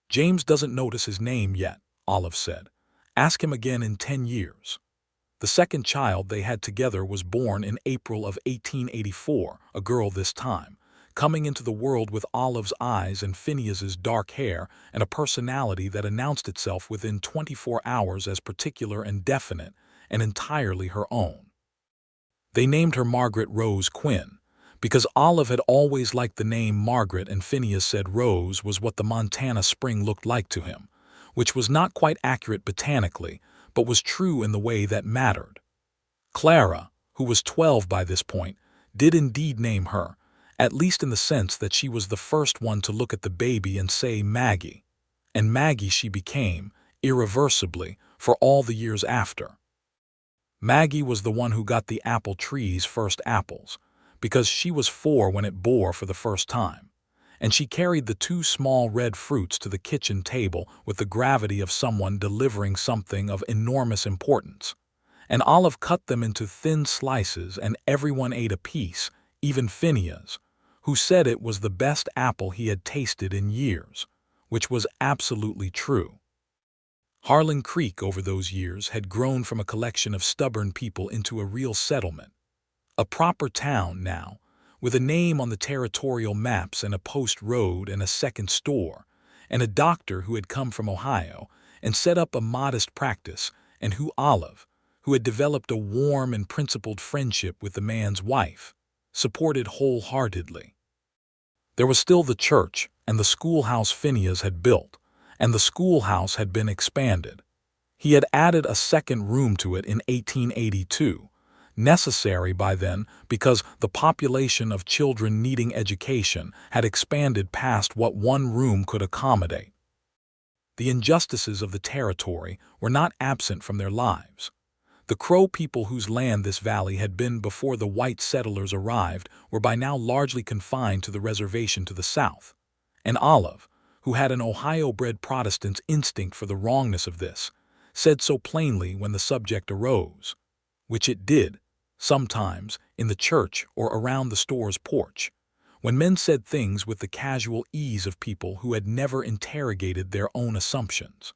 Speaker 1: "James doesn't notice his name yet," Olive said. "Ask him again in 10 years. The second child they had together was born in April of 1884, a girl this time, coming into the world with Olive's eyes and Phineas's dark hair and a personality that announced itself within 24 hours as particular and definite and entirely her own. They named her Margaret Rose Quinn, because Olive had always liked the name Margaret and Phineas said Rose was what the Montana spring looked like to him, which was not quite accurate botanically, but was true in the way that mattered. Clara, who was 12 by this point, did indeed name her, at least in the sense that she was the first one to look at the baby and say Maggie, and Maggie she became, irreversibly, for all the years after. Maggie was the one who got the apple tree's first apples, because she was 4 when it bore for the first time, and she carried the 2 small red fruits to the kitchen table with the gravity of someone delivering something of enormous importance, and Olive cut them into thin slices and everyone ate a piece, even Phineas, who said it was the best apple he had tasted in years, which was absolutely true. Harlan Creek over those years had grown from a collection of stubborn people into a real settlement, a proper town now, with a name on the territorial maps and a post road and a second store, and a doctor who had come from Ohio and set up a modest practice, and who Olive, who had developed a warm and principled friendship with the man's wife, supported wholeheartedly. There was still the church and the schoolhouse Phineas had built, and the schoolhouse had been expanded. He had added a second room to it in 1882, necessary by then because the population of children needing education had expanded past what one room could accommodate. The injustices of the territory were not absent from their lives. The Crow people whose land this valley had been before the white settlers arrived were by now largely confined to the reservation to the south. And Olive, who had an Ohio-bred Protestant's instinct for the wrongness of this, said so plainly when the subject arose, which it did, sometimes, in the church or around the store's porch, when men said things with the casual ease of people who had never interrogated their own assumptions.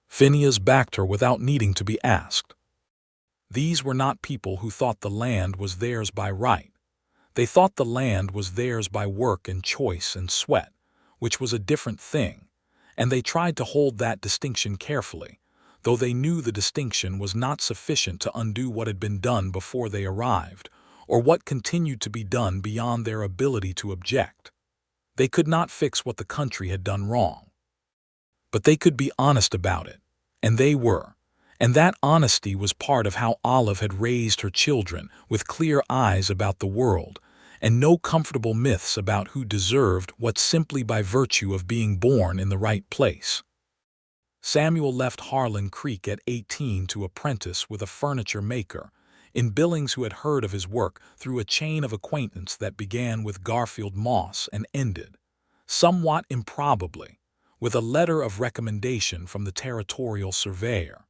Speaker 1: Phineas backed her without needing to be asked. These were not people who thought the land was theirs by right. They thought the land was theirs by work and choice and sweat, which was a different thing, and they tried to hold that distinction carefully, though they knew the distinction was not sufficient to undo what had been done before they arrived, or what continued to be done beyond their ability to object. They could not fix what the country had done wrong. But they could be honest about it, and they were. And that honesty was part of how Olive had raised her children, with clear eyes about the world, and no comfortable myths about who deserved what simply by virtue of being born in the right place. Samuel left Harlan Creek at 18 to apprentice with a furniture maker in Billings, who had heard of his work through a chain of acquaintance that began with Garfield Moss and ended, somewhat improbably, with a letter of recommendation from the territorial surveyor.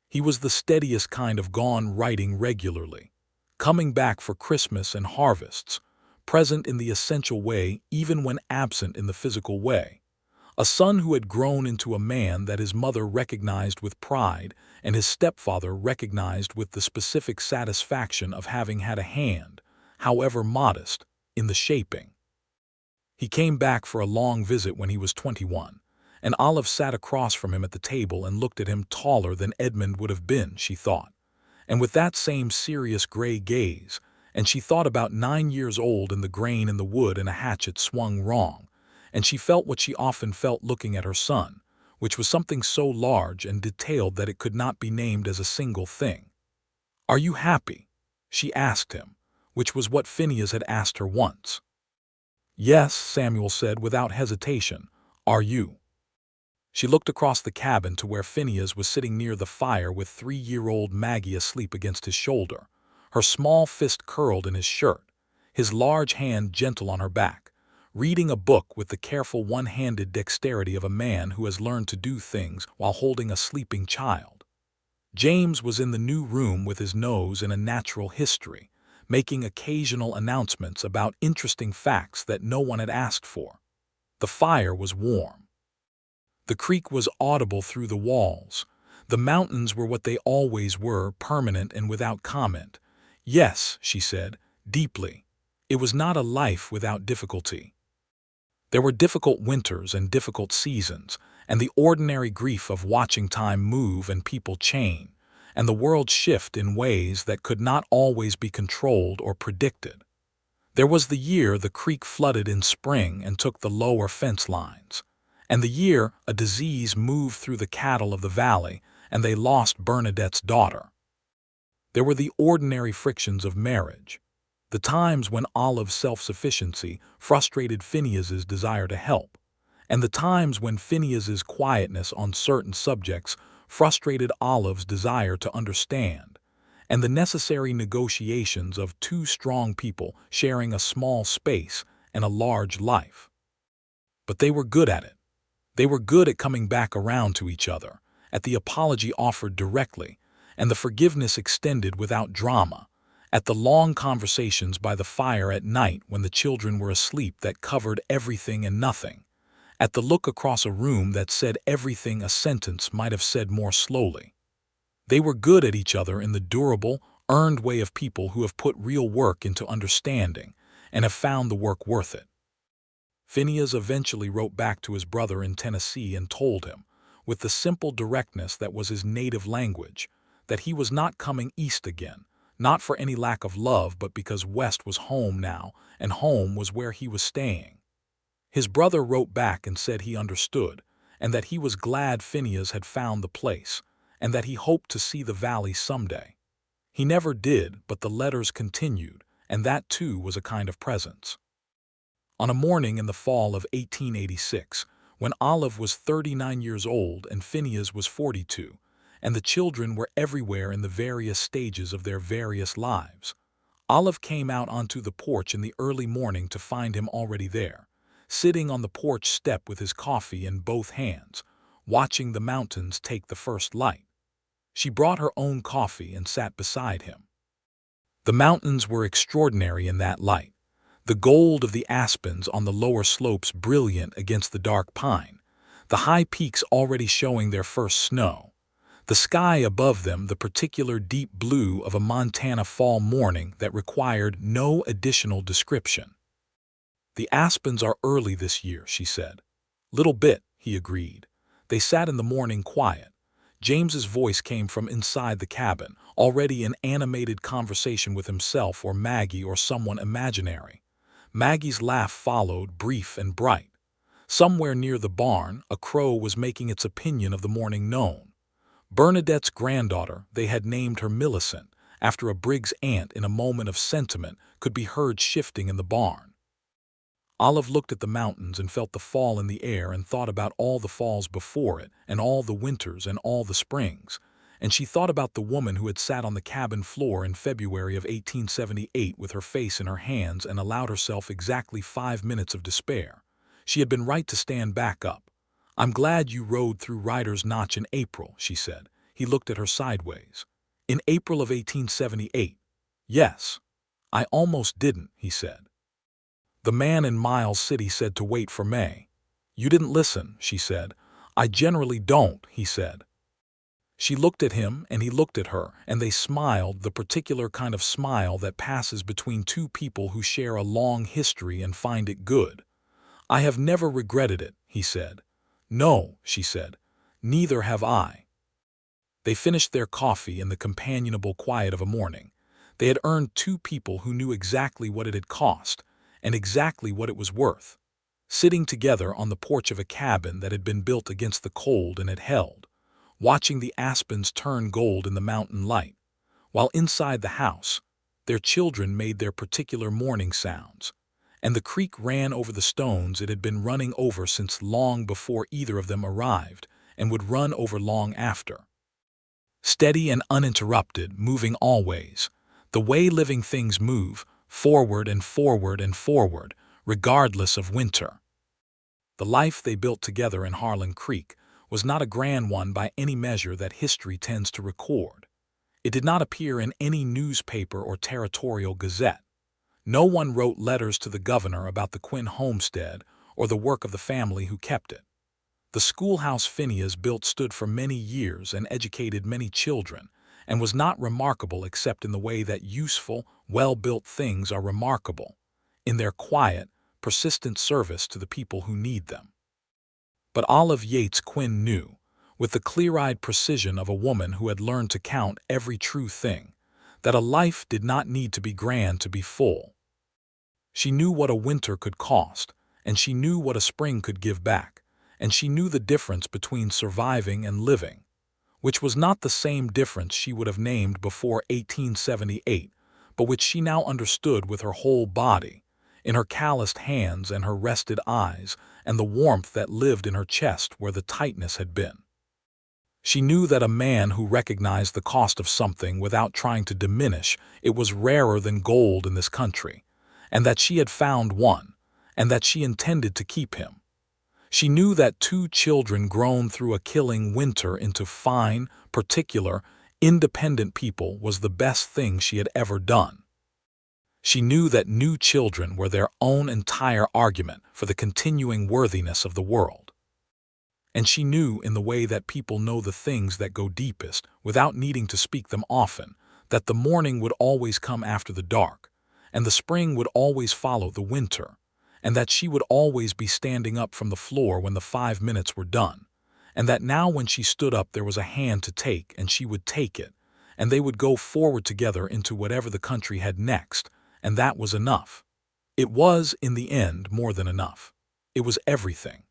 Speaker 1: He was the steadiest kind of gone writing regularly, coming back for Christmas and harvests, present in the essential way even when absent in the physical way. A son who had grown into a man that his mother recognized with pride and his stepfather recognized with the specific satisfaction of having had a hand, however modest, in the shaping. He came back for a long visit when he was 21. And Olive sat across from him at the table and looked at him taller than Edmund would have been, she thought, and with that same serious gray gaze, and she thought about 9 years old and the grain in the wood and a hatchet swung wrong, and she felt what she often felt looking at her son, which was something so large and detailed that it could not be named as a single thing. "Are you happy?" she asked him, which was what Phineas had asked her once. "Yes," Samuel said without hesitation. "Are you?" She looked across the cabin to where Phineas was sitting near the fire with 3-year-old Maggie asleep against his shoulder, her small fist curled in his shirt, his large hand gentle on her back, reading a book with the careful one-handed dexterity of a man who has learned to do things while holding a sleeping child. James was in the new room with his nose in a natural history, making occasional announcements about interesting facts that no one had asked for. The fire was warm. The creek was audible through the walls. The mountains were what they always were, permanent and without comment. Yes, she said, deeply. It was not a life without difficulty. There were difficult winters and difficult seasons, and the ordinary grief of watching time move and people change, and the world shift in ways that could not always be controlled or predicted. There was the year the creek flooded in spring and took the lower fence lines, and the year a disease moved through the cattle of the valley and they lost Bernadette's daughter. There were the ordinary frictions of marriage, the times when Olive's self-sufficiency frustrated Phineas's desire to help, and the times when Phineas's quietness on certain subjects frustrated Olive's desire to understand, and the necessary negotiations of two strong people sharing a small space and a large life. But they were good at it. They were good at coming back around to each other, at the apology offered directly, and the forgiveness extended without drama, at the long conversations by the fire at night when the children were asleep that covered everything and nothing, at the look across a room that said everything a sentence might have said more slowly. They were good at each other in the durable, earned way of people who have put real work into understanding and have found the work worth it. Phineas eventually wrote back to his brother in Tennessee and told him, with the simple directness that was his native language, that he was not coming east again, not for any lack of love but because west was home now and home was where he was staying. His brother wrote back and said he understood, and that he was glad Phineas had found the place, and that he hoped to see the valley someday. He never did, but the letters continued, and that too was a kind of presence. On a morning in the fall of 1886, when Olive was 39 years old and Phineas was 42, and the children were everywhere in the various stages of their various lives. Olive came out onto the porch in the early morning to find him already there, sitting on the porch step with his coffee in both hands, watching the mountains take the first light. She brought her own coffee and sat beside him. The mountains were extraordinary in that light, the gold of the aspens on the lower slopes brilliant against the dark pine, the high peaks already showing their first snow, the sky above them the particular deep blue of a Montana fall morning that required no additional description. "The aspens are early this year," she said. "Little bit," he agreed. They sat in the morning quiet. James's voice came from inside the cabin, already in animated conversation with himself or Maggie or someone imaginary. Maggie's laugh followed, brief and bright. Somewhere near the barn, a crow was making its opinion of the morning known. Bernadette's granddaughter, they had named her Millicent, after a Briggs aunt in a moment of sentiment, could be heard shifting in the barn. Olive looked at the mountains and felt the fall in the air and thought about all the falls before it, and all the winters and all the springs. And she thought about the woman who had sat on the cabin floor in February of 1878 with her face in her hands and allowed herself exactly 5 minutes of despair. She had been right to stand back up. "I'm glad you rode through Ryder's Notch in April," she said. He looked at her sideways. "In April of 1878? Yes. I almost didn't," he said. "The man in Miles City said to wait for May." "You didn't listen," she said. "I generally don't," he said. She looked at him and he looked at her, and they smiled, the particular kind of smile that passes between two people who share a long history and find it good. "I have never regretted it," he said. "No," she said. "Neither have I." They finished their coffee in the companionable quiet of a morning. They had earned two people who knew exactly what it had cost, and exactly what it was worth, sitting together on the porch of a cabin that had been built against the cold and had held, watching the aspens turn gold in the mountain light, while inside the house, their children made their particular morning sounds, and the creek ran over the stones it had been running over since long before either of them arrived, and would run over long after. Steady and uninterrupted, moving always, the way living things move, forward and forward and forward, regardless of winter. The life they built together in Harlan Creek was not a grand one by any measure that history tends to record. It did not appear in any newspaper or territorial gazette. No one wrote letters to the governor about the Quinn homestead or the work of the family who kept it. The schoolhouse Phineas built stood for many years and educated many children, and was not remarkable except in the way that useful, well-built things are remarkable, in their quiet, persistent service to the people who need them. But Olive Yates Quinn knew, with the clear-eyed precision of a woman who had learned to count every true thing, that a life did not need to be grand to be full. She knew what a winter could cost, and she knew what a spring could give back, and she knew the difference between surviving and living, which was not the same difference she would have named before 1878, but which she now understood with her whole body, in her calloused hands and her rested eyes, and the warmth that lived in her chest where the tightness had been. She knew that a man who recognized the cost of something without trying to diminish it was rarer than gold in this country, and that she had found one, and that she intended to keep him. She knew that two children grown through a killing winter into fine, particular, independent people was the best thing she had ever done. She knew that new children were their own entire argument for the continuing worthiness of the world. And she knew, in the way that people know the things that go deepest without needing to speak them often, that the morning would always come after the dark, and the spring would always follow the winter, and that she would always be standing up from the floor when the 5 minutes were done, and that now when she stood up there was a hand to take and she would take it, and they would go forward together into whatever the country had next, and that was enough. It was, in the end, more than enough. It was everything.